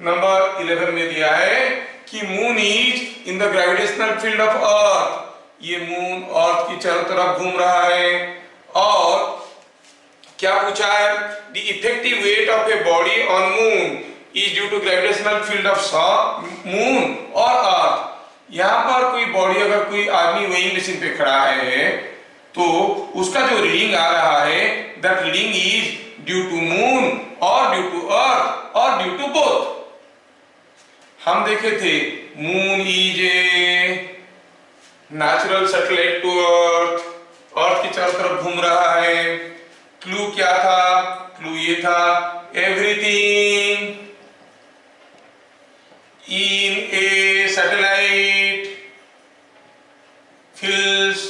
Number 11 में दिया है कि moon is in the gravitational field of earth. ये मून अर्थ की चारों तरफ घूम रहा है और क्या पूछा है? The effective weight of a body on moon is due to gravitational field of moon और अर्थ। यहाँ पर कोई बॉडी, अगर कोई आदमी वेइंग मशीन पे खड़ा है तो उसका जो रीडिंग आ रहा है that reading is due to moon और ड्यू टू अर्थ और ड्यू टू बोथ। हम देखे थे moon is a natural satellite to earth, earth की चारों तरफ घूम रहा है। क्लू क्या था? क्लू ये था everything in a satellite feels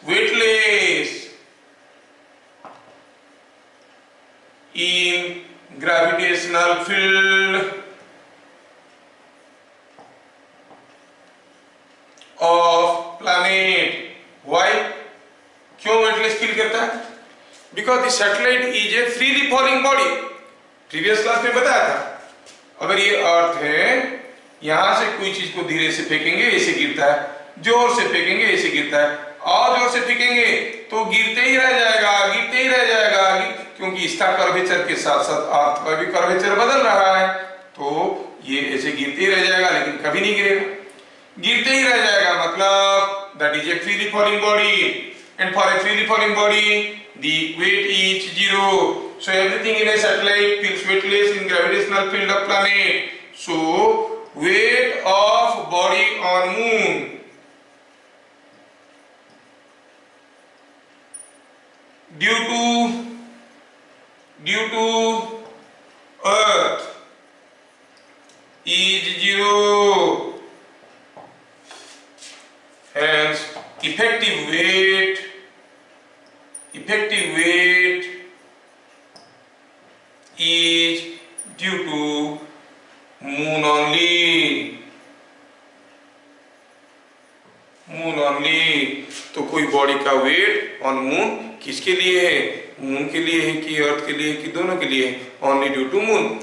weightless in gravitational field of planet. Why? क्यों weightless फील करता है? Because the satellite is a freely falling body. Previous class में बताया था। अगर ये अर्थ है, यहां से कोई चीज को धीरे से फेंकेंगे ऐसे गिरता है, जोर से फेंकेंगे ऐसे गिरता है, और जोर से फेंकेंगे तो गिरते ही रह जाएगा, गिरते ही रह जाएगा, क्योंकि इसका कर्वेचर के साथ साथ अर्थ का भी कर्वेचर बदल रहा है, तो ये ऐसे गिरते ही रह जाएगा लेकिन कभी नहीं गिरेगा, गिरते ही रह जाएगा। मतलब that is a freely falling body, and for a freely falling body the weight is 0. So everything in a satellite feels weightless in gravitational field of planet. So weight of body on moon is 0. Hence, effective weight is due to moon only. तो कोई body का wait on moon किसके लिए है? Moon के लिए है कि अर्थ के लिए कि दोनों के लिए? Only due to moon.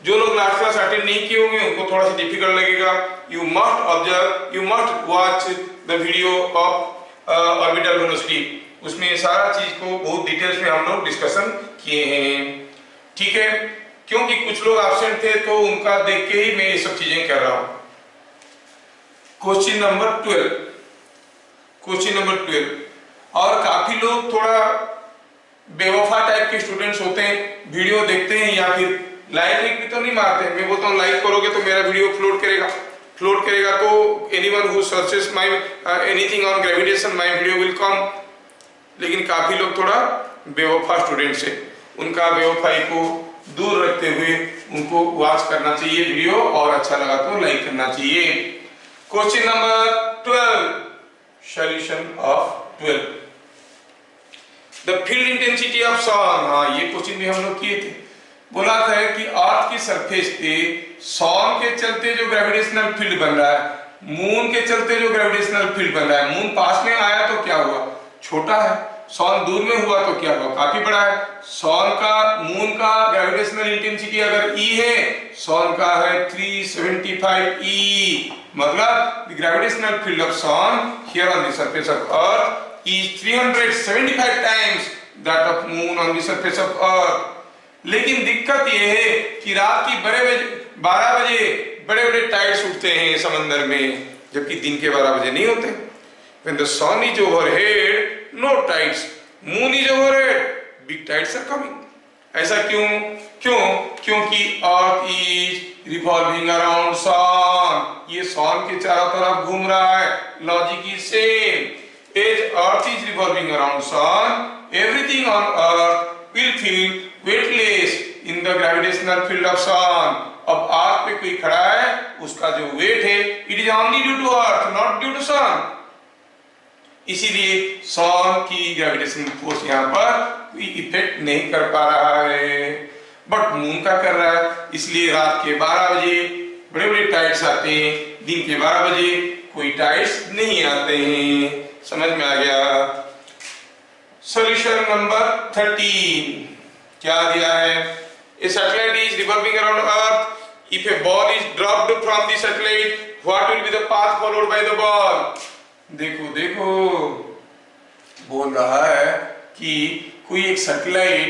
जो लोग लास्ट क्लास अटेंड नहीं किए होंगे उनको थोड़ा सा डिफिकल्ट लगेगा। You must observe, you must watch the video of orbital velocity. उसमें सारा चीज को बहुत डिटेल्स में हम लोग डिस्कशन किए हैं, ठीक है? क्योंकि कुछ लोग एब्सेंट थे तो उनका देख के ही मैं ये सब चीजें कर रहा हूं। क्वेश्चन नंबर 12, और काफी लोग थोड़ा बेवफा टाइप के स्टूडेंट्स होते हैं, वीडियो देखते हैं या फिर लाइक भी तो नहीं मारते। मैं बोलता हूँ लाइक करोगे तो मेरा वीडियो फ्लोट करेगा तो anyone who searches my anything on gravitation my video will come. लेकिन काफी लोग थोड़ा बेवफा स्टूडेंट्स है, उनका बेवफाई को दूर रखते हुए उनको वॉच करना चाहिए वीडियो, और अच्छा लगा तो लाइक करना चाहिए। Question number 12, solution of 12, the field intensity of sun. हाँ, ये क्वेश्चन भी हम लोग किए थे। बोला था कि अर्थ की सरफेस पे सन के चलते जो ग्रेविटेशनल फील्ड बन रहा है, मून के चलते जो ग्रेविटेशनल फील्ड बन रहा है, मून पास में आया तो क्या हुआ? छोटा है। सन दूर में हुआ तो क्या हुआ? काफी बड़ा है। मून का ग्रेविटेशनल इंटेंसिटी अगर E है, सन का है 375 E, मतलब the gravitational field of sun here on the surface of earth is 375 times that of moon on the surface of earth. लेकिन दिक्कत यह है कि रात की 12 बजे बड़े टाइड्स उठते हैं समंदर में, जबकि दिन के 12 बजे नहीं होते। When the sun is overhead, no tides. Moon is overhead, big tides are coming. ऐसा क्यों? क्योंकि earth is revolving around sun. ये सन के चारों तरफ घूम रहा है। Logic is same. As earth is revolving around sun, everything on earth will feel weightless in the gravitational field of sun. अब अर्थ पे कोई खड़ा है, उसका जो वेट है it is only due to earth, not due to sun. इसीलिए sun की ग्रेविटेशनल फोर्स यहाँ पर कोई इफेक्ट नहीं कर पा रहा है, बट मून का कर रहा है। इसलिए रात के 12 बजे बड़े टाइड्स आते हैं, दिन के 12 बजे कोई टाइड्स नहीं आते हैं। समझ में आ गया? सॉल्यूशन नंबर 13 क्या दिया है? A satellite is revolving around Earth. If a ball is dropped from the satellite, what will be the path followed by the ball? देखो बोल रहा है कि कोई एक सैटेलाइट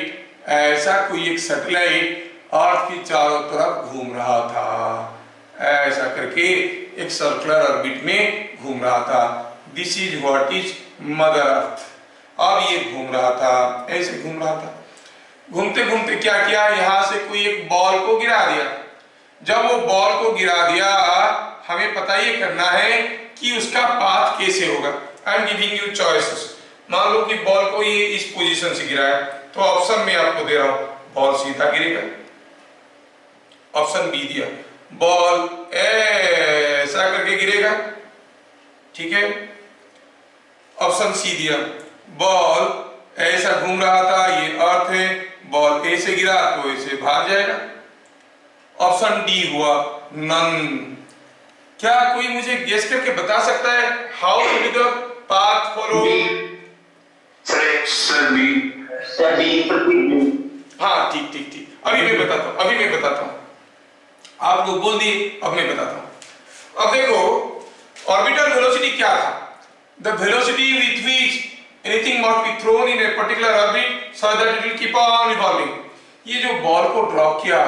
अर्थ की चारों तरफ घूम रहा था, ऐसा करके एक सर्कुलर ऑर्बिट में घूम रहा था। This is what is mother earth. अब ये घूम रहा था, ऐसे घूम रहा था। घूमते घूमते क्या किया? यहां से कोई एक बॉल को गिरा दिया। जब वो बॉल को गिरा दिया, हमें पता ये करना है कि उसका पाथ कैसे होगा। I am giving you choices. मान लो कि बॉल को ये इस पोजीशन से गिरा है, तो ऑप्शन में आपको दे रहा हूं, बॉल सीधा गिरेगा। ऑप्शन बी दिया, बॉल ऐसा करके गिरेगा, ठीक है। ऑप्शन सी दिया, बॉल ऐसा घूम रहा था, ये अर्थ है, बॉल ऐसे गिरा तो ऐसे भाग जाएगा। ऑप्शन डी हुआ नन। क्या कोई मुझे गेस करके बता सकता है how will the path follow? हाँ, ठीक। अभी मैं बताता हूं। आप लोग बोल दिए, अब मैं बताता हूं। अब देखो, ऑर्बिटल वेलोसिटी क्या था? The velocity with which anything must be thrown in a particular orbit so that it will keep on revolving. ये जो बॉल को ड्रॉप किया,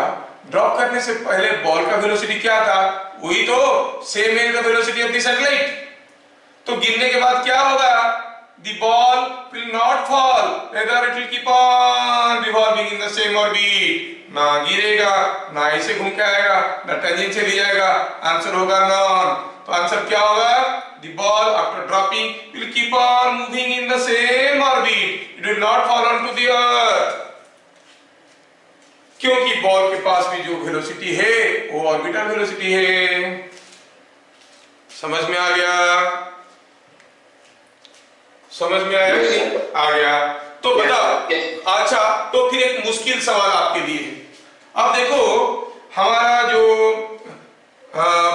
ड्रॉप करने से पहले बॉल का वेलोसिटी क्या था? वही तो same as the velocity of the satellite. तो गिरने के बाद क्या होगा? The ball will not fall, rather it will keep on revolving in the same orbit. ना गिरेगा, ना ऐसे घूम के आएगा, ना टेंजेंट से ले जाएगा। आंसर होगा नॉन। तो आंसर क्या होगा? The ball after dropping will keep on moving in the same orbit. It will not fall onto the earth. क्योंकि बॉल के पास भी जो वेलोसिटी है वो ऑर्बिटल वेलोसिटी है। समझ में आ गया? समझ में आया कि नहीं? आ गया। तो बताओ। अच्छा, तो फिर एक मुश्किल सवाल आपके लिए। अब देखो, हमारा जो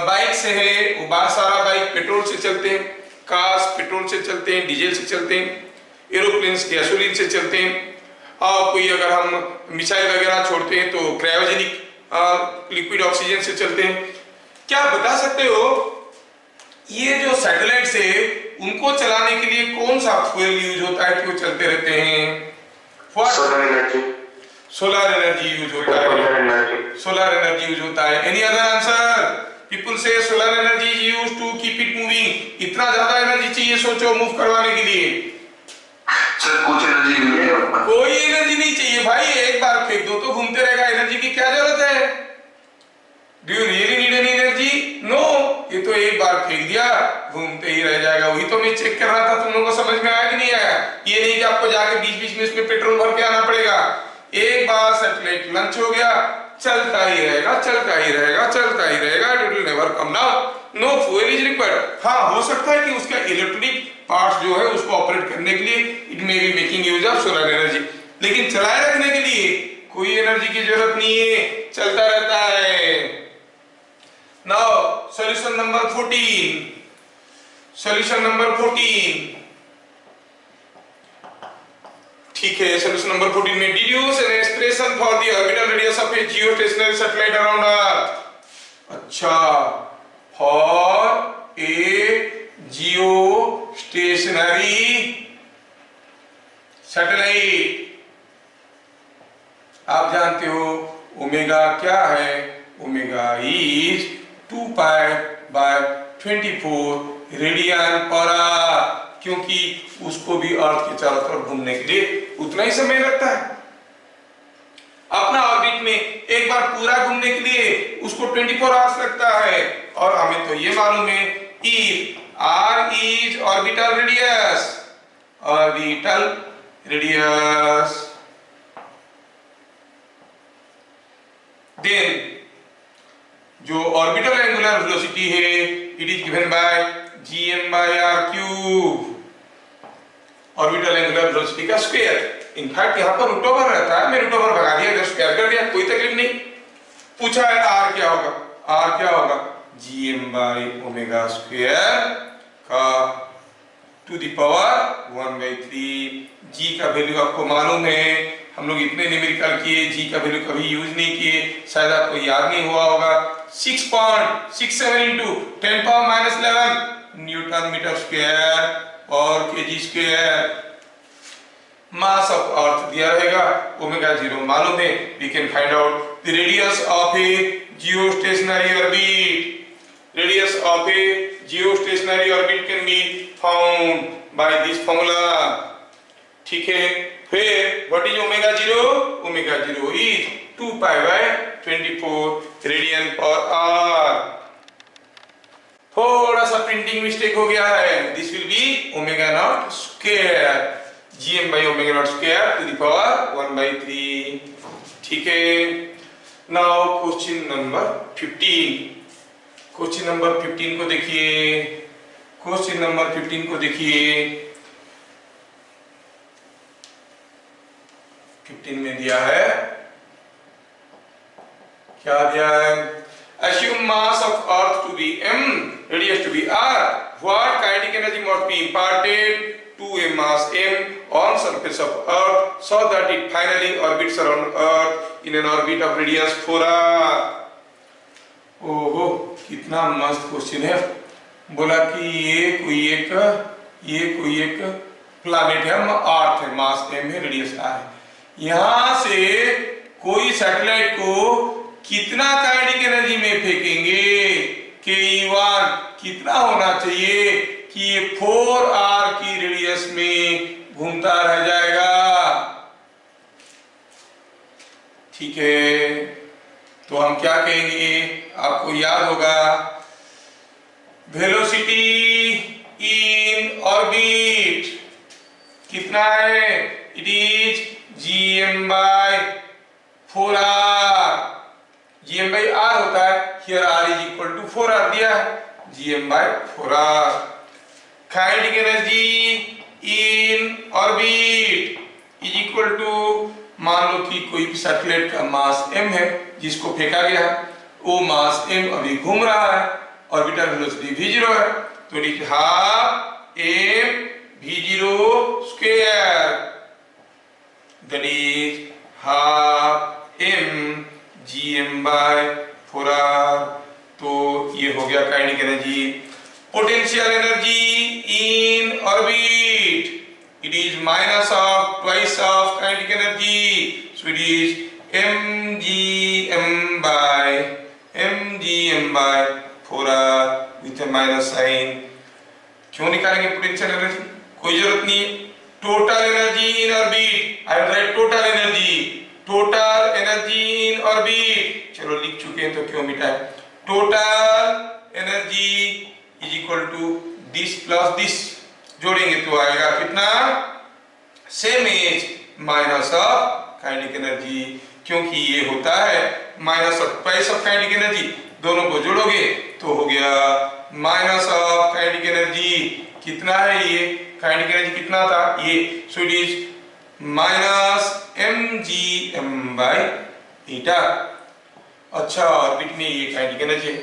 बाइक से है वो बहुत सारा बाइक पेट्रोल से चलते हैं, कार्स पेट्रोल से चलते हैं, डीजल से चलते हैं, एरोप्लेन्स गैसोलीन से चलते हैं, और कोई अगर हम मिसाइल वगैरह छोड़ते हैं तो क्रायोजेनिक लिक्विड ऑक्सीजन से चलते हैं। क्या बता सकते हो ये जो सैटेलाइट्स है उनको चलाने के लिए कौन सा फ्यूल यूज होता है कि वो चलते रहते हैं? Solar energy. Solar energy use होता है। सोलर एनर्जी यूज होता है। Any other answer? People say solar energy is used to keep it moving. इतना ज्यादा एनर्जी चाहिए सोचो मूव करवाने के लिए। सर कुछ एनर्जी नहीं है, कोई एनर्जी नहीं चाहिए भाई, एक बार फेंक दो तो घूमते रहेगा। एनर्जी की क्या जरूरत है? Do you really need any energy? No, ये तो एक बार फेंक दिया घूमते ही रह जाएगा। वही तो मैं चेक कर रहा था, तुम लोगों को समझ में आया कि नहीं आया? ये नहीं कि आपको जाके बीच बीच में इसमें पेट्रोल भर के आना पड़ेगा। एक बार सैटेलाइट लॉन्च हो गया, चलता ही रहेगा, चलता ही रहेगा, चलता ही रहेगा। It will never come down. No fuel is required. हाँ, हो सकता है कि उसका इलेक्ट्रॉनिक पार्ट्स जो है उसको ऑपरेट करने के लिए it may be making use of solar energy, लेकिन चलाए रखने के लिए कोई एनर्जी की जरूरत नहीं है, चलता रहता है। Now solution number 14. Solution number 14. ठीक है, solution number 14 में deduce an expression for the orbital radius of a geostationary satellite around Earth. अच्छा, for a geostationary satellite, आप जानते हो ओमेगा क्या है? Omega is 2 pi by 24 radian per our, क्योंकि उसको भी अर्थ के चारों तरफ घूमने के लिए उतना ही समय लगता है। अपना ऑर्बिट में एक बार पूरा घूमने के लिए उसको 24 आवर्स लगता है। और हमें तो ये मालूम है if r is orbital radius, orbital radius, then जो ऑर्बिटल एंगुलर वेलोसिटी है it is given by gm/r³। Orbital angular velocity का स्क्वायर। इनफैक्ट यहां पर रूट ओवर रहता है, मैं रूट ओवर भगा दिया, इधर स्क्वायर कर दिया, कोई तकलीफ नहीं। पूछा है r क्या होगा? r क्या होगा? gm/ω² का टू द पावर 1/3। g का वैल्यू आपको मालूम है, हम लोग इतने न्यूमेरिकल किए, जी का वैल्यू कभी यूज नहीं किए, शायद आपको याद नहीं हुआ होगा। 6.67 into 10⁻⁻11 न्यूटन मीटर स्क्वायर और KG square. Mass of earth दिया रहेगा, ओमेगा 0 मालूम है। We can find out the radius of a geostationary orbit. Radius of a geostationary orbit can be found by this formula. ठीक है, फिर what is omega 0? Omega 0 is 2 pi by 24 radian per hour. थोड़ा सा printing mistake हो गया है, this will be omega naught square, gm/ओमेगा naught square to the power 1/3। ठीक है, now question number 15। Question number 15 को देखिए, क्वेश्चन नंबर 15 को देखिए। 15 में दिया है, क्या दिया है? Assume mass of Earth to be m, radius to be r. What kinetic energy must be imparted to a mass m on surface of Earth so that it finally orbits around Earth in an orbit of radius 4r? ओहो, कितना मस्त question है। बोला कि ये कोई एक planet है, अर्थ है, मास m है, रेडियस r है। यहां से कोई सैटेलाइट को कितना काइनेटिक एनर्जी में फेंकेंगे? ke1 कितना होना चाहिए कि ये 4r की रेडियस में घूमता रह जाएगा? ठीक है, तो हम क्या कहेंगे? आपको याद होगा वेलोसिटी इन ऑर्बिट कितना है? It is gm/4 4r, gm/r होता है, here r is equal to 4r दिया है, gm/4r. Kinetic energy in orbit is equal to, मान लो कि कोई सैटेलाइट का मास m है जिसको फेंका गया है, वो मास m अभी घूम रहा है, ऑर्बिटल वेलोसिटी v0 है, तो it is half m v0 square, that is half m gm/4r. तो ये हो गया kinetic energy. Potential energy in orbit, it is minus of twice of kinetic energy, so it is mgm/4r with a minus sign. क्यों निकालेंगे potential energy? कोई जरूरत नहीं. Total energy in orbit, I will write total energy, total energy in orbit. चलो लिख चुके हैं तो क्यों मिटाएं. Total energy is equal to this plus this, जोड़ेंगे तो आएगा कितना, same as minus of kinetic energy, क्योंकि ये होता है minus of twice of kinetic energy, दोनों को जोड़ोगे तो हो गया माइनस ऑफ काइनेटिक एनर्जी. कितना है ये काइनेटिक एनर्जी, कितना था ये, so it is minus mgm/eta. अच्छा, ऑर्बिट में ये काइनेटिक एनर्जी है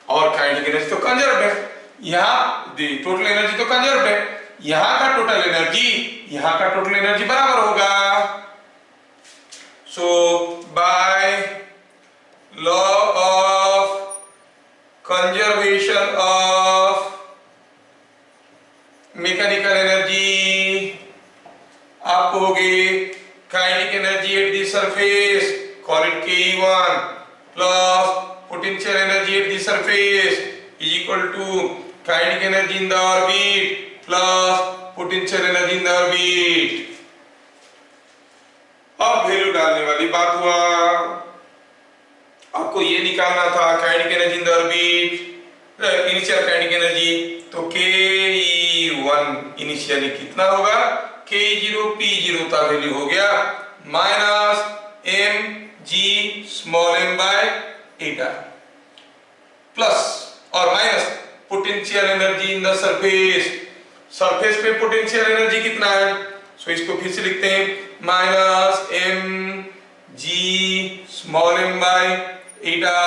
और काइनेटिक एनर्जी तो कंजर्व है, यहाँ टोटल एनर्जी तो कंजर्व है, यहाँ का टोटल एनर्जी यहाँ का टोटल एनर्जी बराबर होगा. So by law of conservation of mechanical energy आप कहोगे kinetic energy at the surface, call it Ke1, plus potential energy at the surface is equal to kinetic energy in the orbit plus potential energy in the orbit. अब value डालने वाली बात हुआ, आपको ये निकालना था kinetic energy in the orbit, initial kinetic energy, तो Ke1 इनिशियली कितना होगा, Ke0 P0 का वैल्यू हो गया माइनस mg/eta प्लस और minus potential energy in the surface, surface पे पोटेंशियल एनर्जी कितना है, सो इसको फिर से लिखते हैं माइनस mg/eta,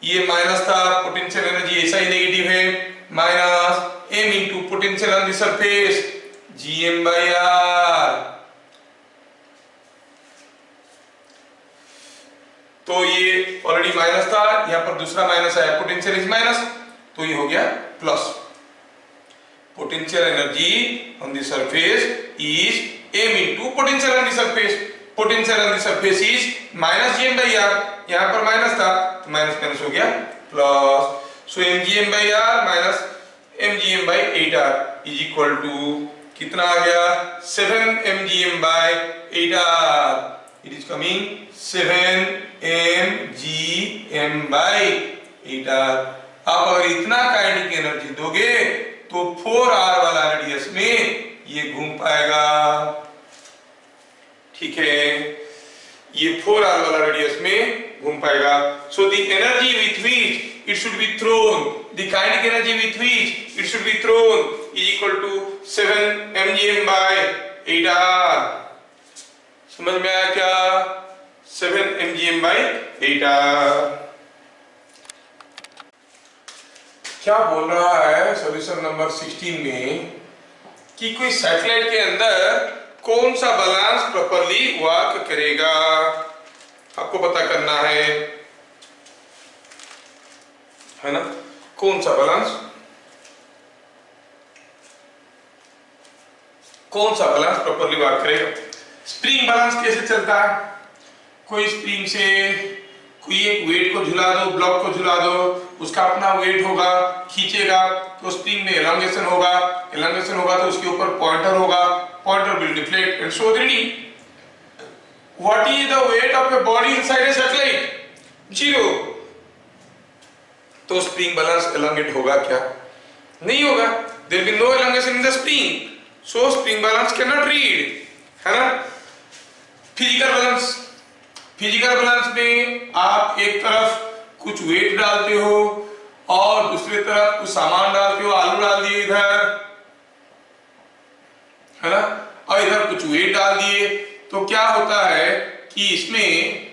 ये माइनस था, पोटेंशियल एनर्जी ऐसा ही नेगेटिव है, minus m into potential on the surface gm/r. तो ये ऑलरेडी माइनस था, यहां पर दूसरा माइनस आया, पोटेंशियल इज माइनस, तो ये हो गया plus. Potential energy on the surface is m into potential on the surface, potential on the surface is minus gm/r, यहां पर माइनस था तो माइनस माइनस हो गया plus, so mgm/r minus mgm/eta is equal to कितना आ गया, 7 mgm/eta. It is coming 7 mgm/eta. आप अगर इतना काइनेटिक एनर्जी दोगे तो 4r वाला रेडियस में ये घूम पाएगा, ठीक है, ये 4r वाला रेडियस में घूम पाएगा. So the energy with which it should be thrown, the kinetic energy with which it should be thrown is equal to 7 mgm/eta. समझ में आया क्या, 7 mgm/eta. क्या बोल रहा है सॉल्यूशन नंबर 16 में कि कोई सैटेलाइट के अंदर कौन सा बैलेंस प्रॉपर्ली वर्क करेगा, आपको पता करना है ना, कौन सा बैलेंस प्रॉपर्ली वर्क करेगा. स्प्रिंग बैलेंस कैसे चलता है, कोई स्प्रिंग से कोई एक वेट को झुला दो, ब्लॉक को झुला दो, उसका अपना वेट होगा, खींचेगा तो स्प्रिंग में एलोंगेशन होगा तो उसके ऊपर पॉइंटर होगा, pointer will deflect and so on. What is the weight of a body inside a satellite, 0. तो स्प्रिंग बैलेंस एलोंगेट होगा क्या, नहीं होगा, there will be no elongation in the spring, so spring balance can not read, है ना. Physical balance, physical balance में आप एक तरफ कुछ वेट डालते हो और दूसरी तरफ कुछ सामान डालते हो, आलू डाल दिए इधर, है ना, और इधर कुछ वेट डाल दिए, तो क्या होता है कि इसमें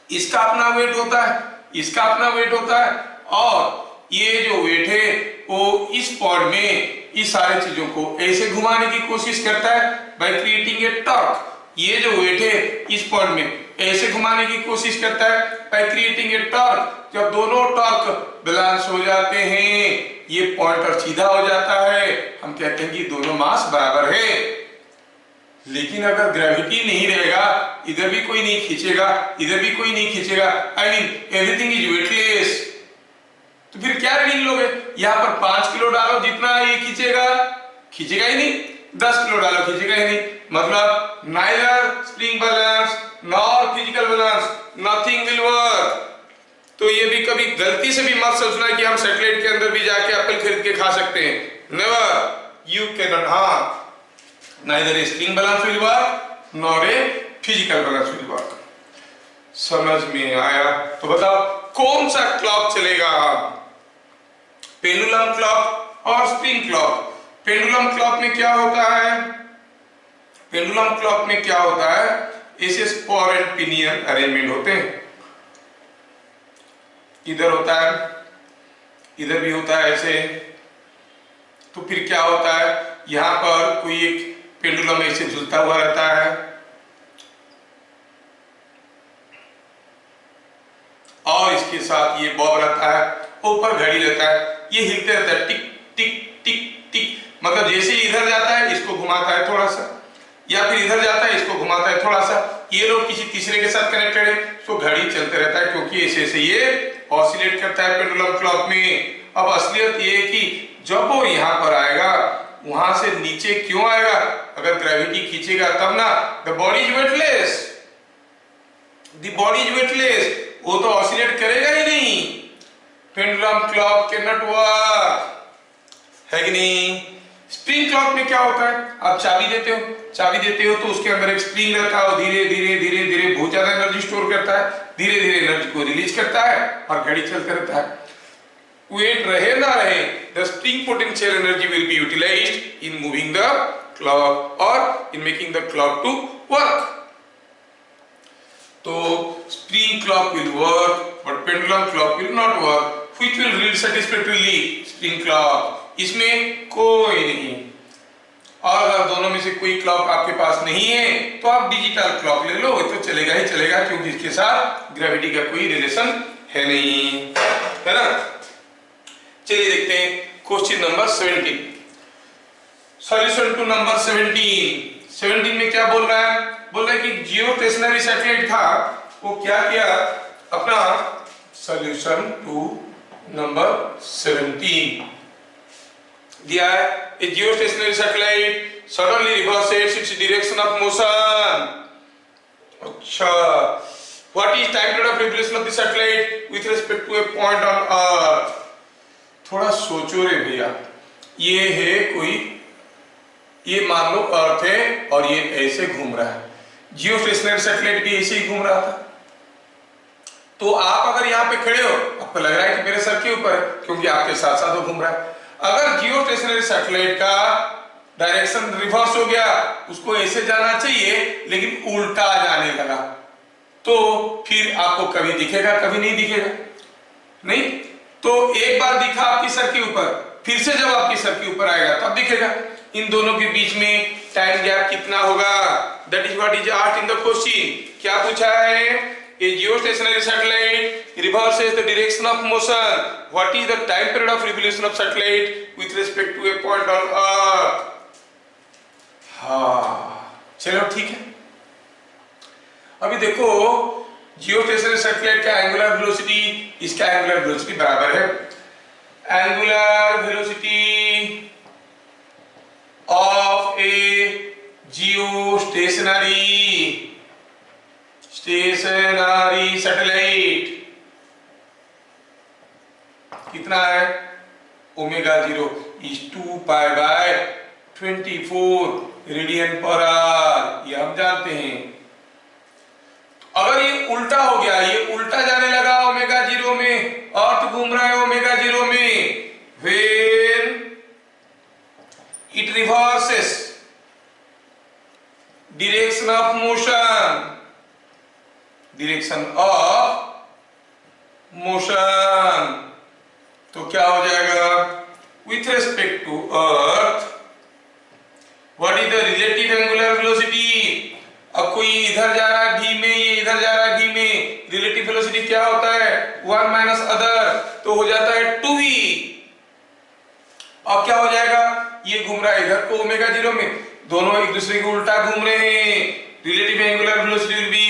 इसका अपना वेट होता है, इसका अपना वेट होता है, और ये जो वेट है वो इस पॉड में इस सारी चीजों को ऐसे घुमाने की कोशिश करता है बाय क्रिएटिंग ए टॉर्क। ये जो वेट है इस पॉड में ऐसे घुमाने की कोशिश करता है बाय क्रिएटिंग ए टॉर्क। जब दोनों टॉर्क बैलेंस हो जाते हैं, ये पॉइंटर सीधा हो जाता है, हम कहते हैं कि दोनों मास बराबर है। लेकिन अगर ग्रेविटी नहीं रहेगा, इधर भी कोई नहीं खींचेगा, इधर भी कोई नहीं खींचेगा, I mean everything is weightless, तो फिर क्या रीडिंग लोगे? यहाँ पर 5 किलो डालो, जितना ये खींचेगा खींचेगा ही नहीं, 10 किलो डालो खींचेगा ही नहीं, मतलब neither spring balance nor physical balance, nothing will work. तो ये भी कभी गलती से भी मत सोचना कि हम सैटेलाइट के अंदर भी जाके एप्पल खरीद के खा सकते हैं, नेवर, यू कैन नॉट, हाँ, neither a string balance will work nor a physical balance will work। समझ में आया? तो बताओ कौन सा क्लॉक चलेगा, पेंडुलम क्लॉक और स्प्रिंग क्लॉक? पेंडुलम क्लॉक में क्या होता है? पेंडुलम क्लॉक में क्या होता है? ऐसे स्पर एंड पिनियन अरेंजमेंट होते हैं, इधर होता है, इधर भी होता है ऐसे। तो फिर क्या होता है, यहां पर कोई एक पेंडुलम ऐसे झूलता हुआ रहता है, और इसके साथ ये बॉब रहता है, ऊपर घड़ी रहता है, ये हिलते रहता है, टिक टिक टिक टिक, मतलब जैसे ही इधर जाता है इसको घुमाता है थोड़ा सा, या फिर इधर जाता है इसको घुमाता है थोड़ा सा। ये लोग किसी तीसरे के साथ कनेक्टेड है, तो घड़ी चलते रहता है, क्योंकि ऐसे ऐसे ये ऑसिलेट करता है पेंडुलम क्लॉक में। अब असलियत ये है कि जब वो यहाँ पर आएगा, वहां से नीचे क्यों आएगा? अगर ग्रेविटी खींचेगा तब ना। The body is weightless, the body is weightless, वो तो ऑसिलेट करेगा ही नहीं। Pendulum clock can not work, है कि नहीं? स्प्रिंग क्लॉक में क्या होता है? आप चाबी देते हो, चाबी देते हो तो उसके अंदर एक स्प्रिंग रहता है, धीरे धीरे धीरे धीरे बहुत ज्यादा एनर्जी स्टोर करता है, धीरे धीरे एनर्जी को रिलीज करता है और घड़ी चलता रहता है। वेट रहे ना रहे, the spring potential energy will be utilized in moving the clock or in making the clock to work. तो spring clock will work, but pendulum clock will not work. Which will read satisfactorily? Spring clock. इसमें कोई नहीं। और अगर दोनों में से कोई क्लॉक आपके पास नहीं है, तो आप डिजिटल क्लॉक ले लो, तो चलेगा ही चलेगा, क्योंकि इसके साथ ग्रेविटी का कोई रिलेशन है नहीं, है ना? चलिए देखते हैं question number 17। Solution to number 17। 17 में क्या बोल रहा है? बोल रहा है कि जियो स्टेशनरी सैटेलाइट था, वो क्या किया अपना सॉल्यूशन टू नंबर 17 दिया है। A geostationary satellite suddenly reverses its direction of motion. अच्छा, what is time period of revolution of the satellite with respect to a point on earth? थोड़ा सोचो रे भैया, ये है कोई, ये मान लो अर्थ है और ये ऐसे घूम रहा है, जियो स्टेशनरी सैटेलाइट भी ऐसे ही घूम रहा था। तो आप अगर यहाँ पे खड़े हो, आपको लग रहा है कि मेरे सर के ऊपर है, क्योंकि आपके साथ साथ वो घूम रहा है। अगर जियो स्टेशनरी सैटेलाइट का डायरेक्शन रिवर्स हो गया, उसको ऐसे जाना चाहिए लेकिन उल्टा जाने लगा, तो फिर आपको कभी दिखेगा, कभी नहीं दिखेगा, नहीं? तो एक बार दिखा आपके सर के ऊपर, फिर से जब आपके सर के ऊपर आएगा तब दिखेगा। इन दोनों के बीच में टाइम गैप कितना होगा? That is what is asked in the question. क्या पूछा है? A geostationary satellite reverses the direction of motion, what is the time period of revolution of satellite with respect to a point on earth? हाँ, चलो ठीक है। अभी देखो, geostationary satellite का एंगुलर वेलोसिटी इसका एंगुलर वेलोसिटी बराबर है angular velocity of a geostationary satellite कितना है? Omega 0 is 2 pi by 24 radian per our, ये हम जानते हैं। अगर ये उल्टा हो गया, ये उल्टा जाने लगा ओमेगा 0 में, अर्थ घूम रहा है ओमेगा 0 में, when it reverses direction of motion, direction of motion, तो क्या हो जाएगा, with respect to earth what is the relative angular velocity। अब कोई इधर जा रहा है v में, ये इधर जा रहा है v में, रिलेटिव वेलोसिटी क्या होता है, 1 माइनस अदर, तो हो जाता है 2v। अब क्या हो जाएगा, ये घूम रहा है इधर को ओमेगा 0 में, दोनों एक दूसरे के उल्टा घूम रहे हैं, relative angular velocity will be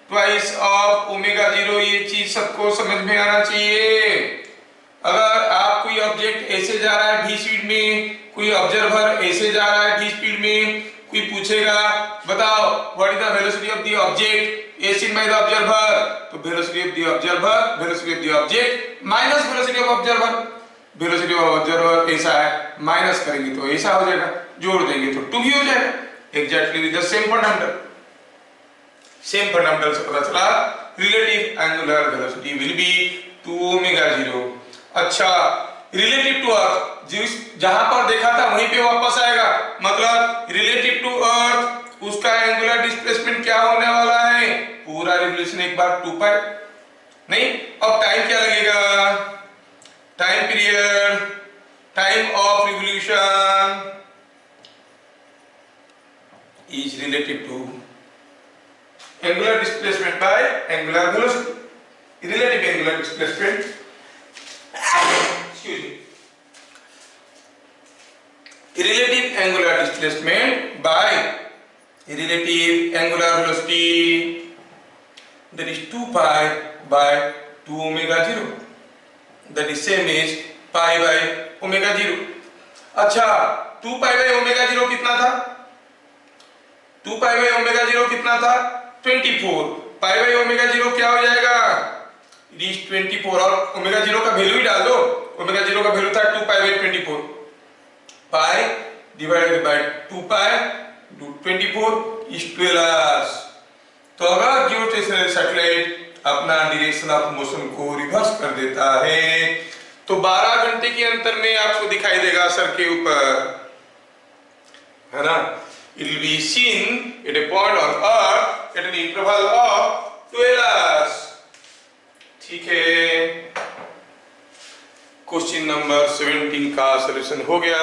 twice of omega 0। ये चीज सबको समझ में आना चाहिए। अगर आप कोई ऑब्जेक्ट ऐसे जा रहा है v स्पीड में, कोई ऑब्जर्वर ऐसे जा रहा है v स्पीड में, कोई पूछेगा बताओ what is the velocity of the object as seen by the observer, तो velocity of the observer, velocity of the object minus velocity of observer, velocity of observer ऐसा है, माइनस करेंगे तो ऐसा हो जाएगा, जोड़ देंगे तो 2v हो जाएगा। Exactly with the same fundamental, same fundamental से पता चला relative angular velocity will be 2 omega 0। अच्छा, रिलेटिव टू अर्थ जिस जहां पर देखा था वहीं पे वापस आएगा, मतलब रिलेटिव टू अर्थ उसका एंगुलर डिस्प्लेसमेंट क्या होने वाला है, पूरा रिवोल्यूशन एक बार 2 पाई नहीं। अब टाइम क्या लगेगा, time period, time of revolution is relative to angular displacement by angular velocity, relative angular displacement relative angular displacement by relative angular velocity, that is 2 pi by 2 omega 0, that is same as pi by omega 0। अच्छा, 2 pi by omega 0 कितना था, 2 pi by omega 0 कितना था 24, pi by omega 0 क्या हो जाएगा, it is 24, और omega 0 का वैल्यू ही डाल दो, ओमेगा 0 का वैल्यू था 2 pi by 24, pi divided by 2 pi into 24 is 12 hours। तो अगर जियोस्टेशनरी सैटेलाइट अपना डायरेक्शन ऑफ मोशन को रिवर्स कर देता है तो 12 घंटे के अंतर में आपको दिखाई देगा सर के ऊपर, है ना। It will be seen at a point on earth at an interval of 12 hours। ठीक है, क्वेश्चन नंबर 17 का सॉल्यूशन हो गया।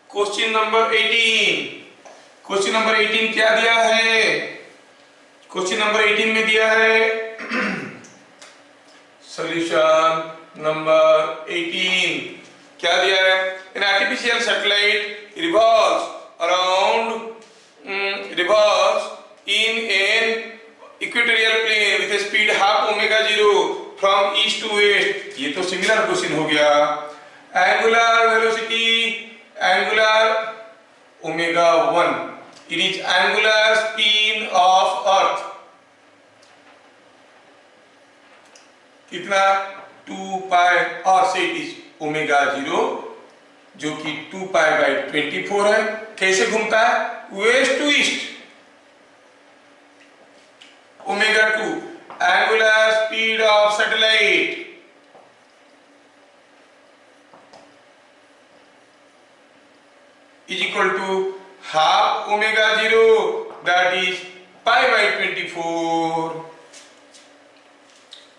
क्वेश्चन नंबर 18, क्वेश्चन नंबर 18 क्या दिया है, क्वेश्चन नंबर 18 में दिया है सॉल्यूशन नंबर 18 क्या दिया है, an artificial satellite revolves in an equatorial plane with a speed half omega 0 from east to west। ये तो सिमिलर क्वेश्चन हो गया। Angular velocity, angular omega 1, it is angular spin of earth कितना 2 pi और से it is ओमेगा 0 जो कि 2 pi by 24 है। कैसे घूमता है, west to east, omega 2 angular speed of satellite is equal to half omega 0 that is pi by 24,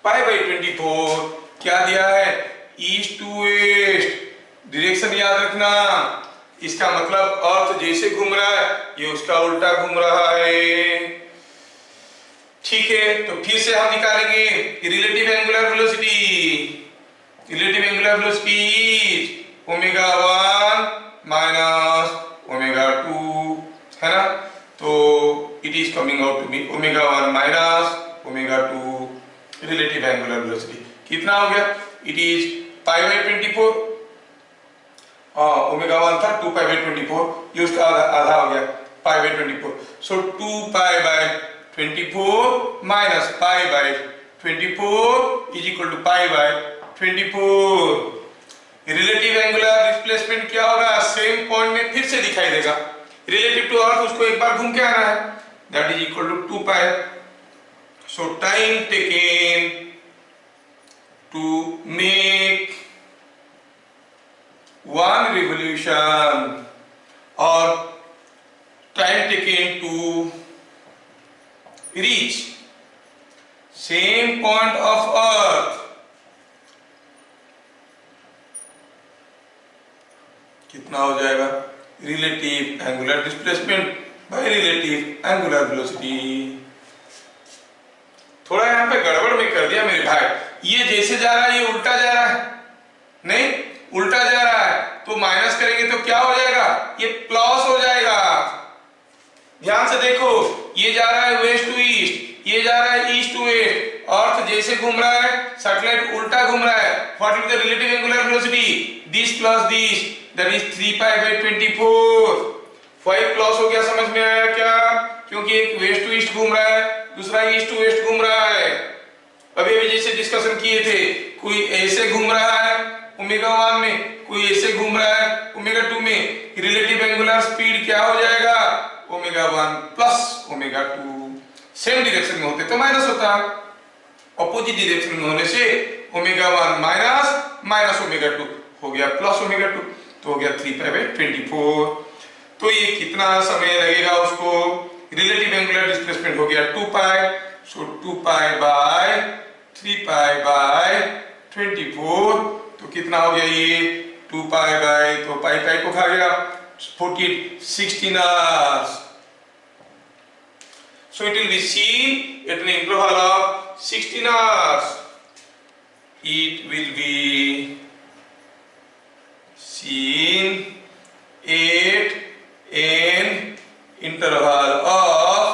pi by 24 क्या दिया है, ईस्ट टू वेस्ट, डायरेक्शन याद रखना, इसका मतलब अर्थ जैसे घूम रहा है ये उसका उल्टा घूम रहा है। ठीक है, तो फिर से हम निकालेंगे relative angular velocity, relative angular velocity is omega 1 minus omega 2, है ना। तो it is coming out to be omega 1 minus omega 2 relative angular velocity कितना हो गया, it is pi by 24, omega 1 था 2 पाई बाई 24, ये उसका आधा हो गया pi by 24। So 2 pi by 24 minus pi by 24 is equal to pi by 24। Relative angular displacement क्या होगा, सेम पॉइंट में फिर से दिखाई देगा, रिलेटिव टू अर्थ उसको एक बार घूम के आना है, that is equal to 2 pi So time taken to make one revolution or time taken to reach same point of earth कितना हो जाएगा? Relative angular displacement by relative angular velocity. थोड़ा यहाँ पे गड़बड़ में कर दिया मेरे भाई, ये जैसे जा रहा है ये उल्टा जा रहा है, नहीं उल्टा जा रहा है, तो माइनस करेंगे तो क्या हो जाएगा? ये प्लस हो जाएगा। ध्यान से देखो, ये जा रहा है वेस्ट टू ईस्ट, ये जा रहा है ईस्ट टू वेस्ट। अर्थ जैसे घूम रहा है, सैटेलाइट उल्टा घूम रहा है। What is the relative angular velocity? This plus this, that is 3π/24। 5 plus हो गया, समझ में आया क्या? क्योंकि एक वेस्ट टू ईस्ट घूम रहा है, दूसरा ईस्ट टू वेस्ट घूम रहा है। अभी अभी जैसे डिस्कशन किए थे, कोई ऐसे घूम रहा है ओमेगा 1 में, कोई ऐसे घूम रहा है ओमेगा 2 में। रिलेटिव एंगुलर स्पीड क्या हो जाएगा? Omega 1 plus omega 2। Same direction में होते तो माइनस होता, ऑपोजिट डायरेक्शन में होने से ओमेगा 1 माइनस ओमेगा 2 हो गया प्लस ओमेगा 2, तो हो गया 3π/24। तो ये कितना समय लगेगा उसको? रिलेटिव एंगुलर डिस्प्लेसमेंट हो गया 2π, सो 2π/3π/24, तो कितना हो गया ये? 2π तो पाई को खा गया, 16 hours. So it will be seen at an interval of 16 hours. It will be seen at an interval of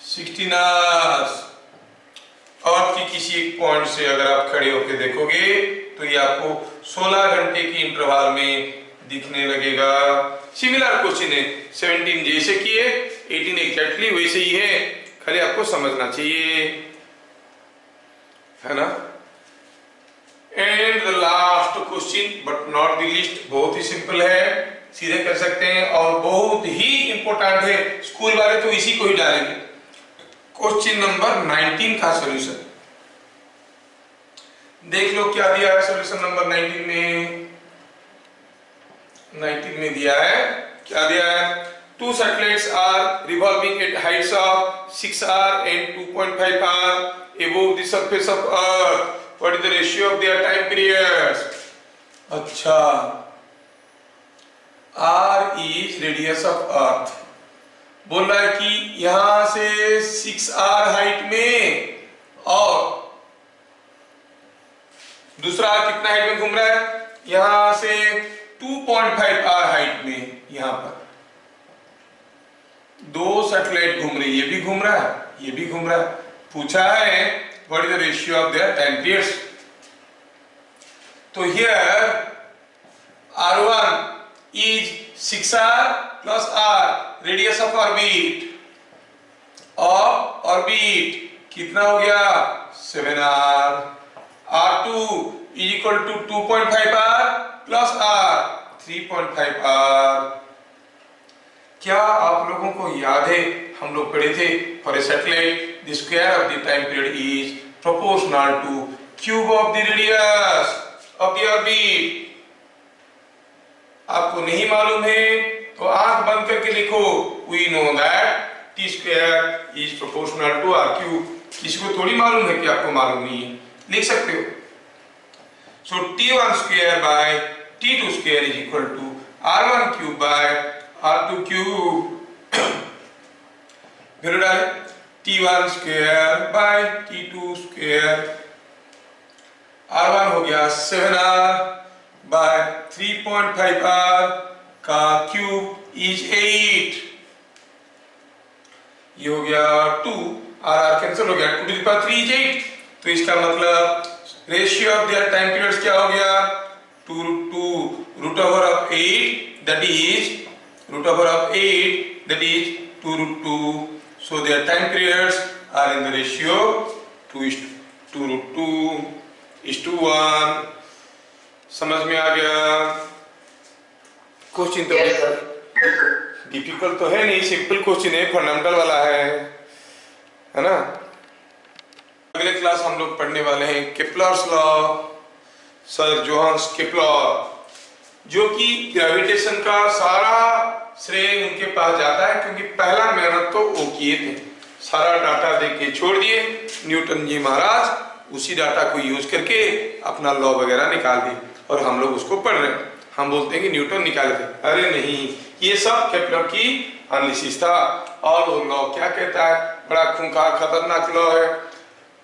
16 hours. अर्थ की किसी एक पॉइंट से अगर आप खड़े होकर देखोगे तो ये आपको 16 घंटे की इंटरवल में दिखने लगेगा। सिमिलर क्वेश्चन है, 17 जैसे किए 18 एग्जैक्टली वैसे ही है, खाली आपको समझना चाहिए, है ना। And the last question but not the least, बहुत ही सिंपल है, सीधे कर सकते हैं और बहुत ही इंपॉर्टेंट है, स्कूल वाले तो इसी को ही डालेंगे। क्वेश्चन नंबर 19 का सॉल्यूशन देख लो, क्या दिया है सॉल्यूशन नंबर 19 में? 19 में दिया है, क्या दिया है? Two satellites are revolving at heights of 6 r and 2.5 r above the surface of Earth. What is the ratio of their time periods? अच्छा, r is radius of Earth। बोल रहा है कि यहां से 6 r हाइट में और दूसरा कितना हाइट में घूम रहा है? यहां से 2.5 r हाइट में, यहां पर दो सैटेलाइट घूम रही है, ये भी घूम रहा है, ये भी घूम रहा है। पूछा है what is the ratio of their time periods. तो here r1 is 6r plus r radius of orbit कितना हो गया? 7r। r2 is equal to 2.5r plus r 3.5r। क्या आप लोगों को याद है, हम लोग पढ़े थे for a satellite the square of the time period is proportional to cube of the radius of the orbit. आपको नहीं मालूम है तो आंख बंद करके लिखो, we know that T square is proportional to R cube. किसी को थोड़ी मालूम है कि आपको मालूम नहीं है, लिख सकते हो। So t1 square by t2 square is equal to r1 cube by r2 cube. Value डाले, t1 square by t2 square, r1 हो गया 7r बाय 3.5r का क्यूब इज 8, ये हो गया 2, r कैंसिल हो गया, 2 to the power 3 is 8। तो इसका मतलब ratio of their time periods क्या हो गया? 2 root over of 8 that is 2 root 2, so their time periods are in the ratio 2 root 2 is to 1। समझ में आ गया? क्वेश्चन तो डिफिकल्ट तो है नहीं, सिंपल क्वेश्चन है, फंडामेंटल वाला है। है ना। अगले क्लास हम लोग पढ़ने वाले हैं Kepler's law, sir Johannes Kepler, जो कि ग्रेविटेशन का सारा श्रेय उनके पास जाता है, क्योंकि पहला मेहनत तो वो किए थे, सारा डाटा देख के छोड़ दिए। न्यूटन जी महाराज उसी डाटा को यूज करके अपना लॉ वगैरह निकाल दिए और हम लोग उसको पढ़ रहे हैं। हम बोलते हैं कि न्यूटन निकाले थे, अरे नहीं, ये सब केप्लर की एनालिसिस था। और वो लॉ क्या कहता है, बड़ा खूंखार खतरनाक लॉ है,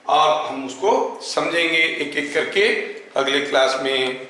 और हम उसको समझेंगे एक एक करके अगले क्लास में।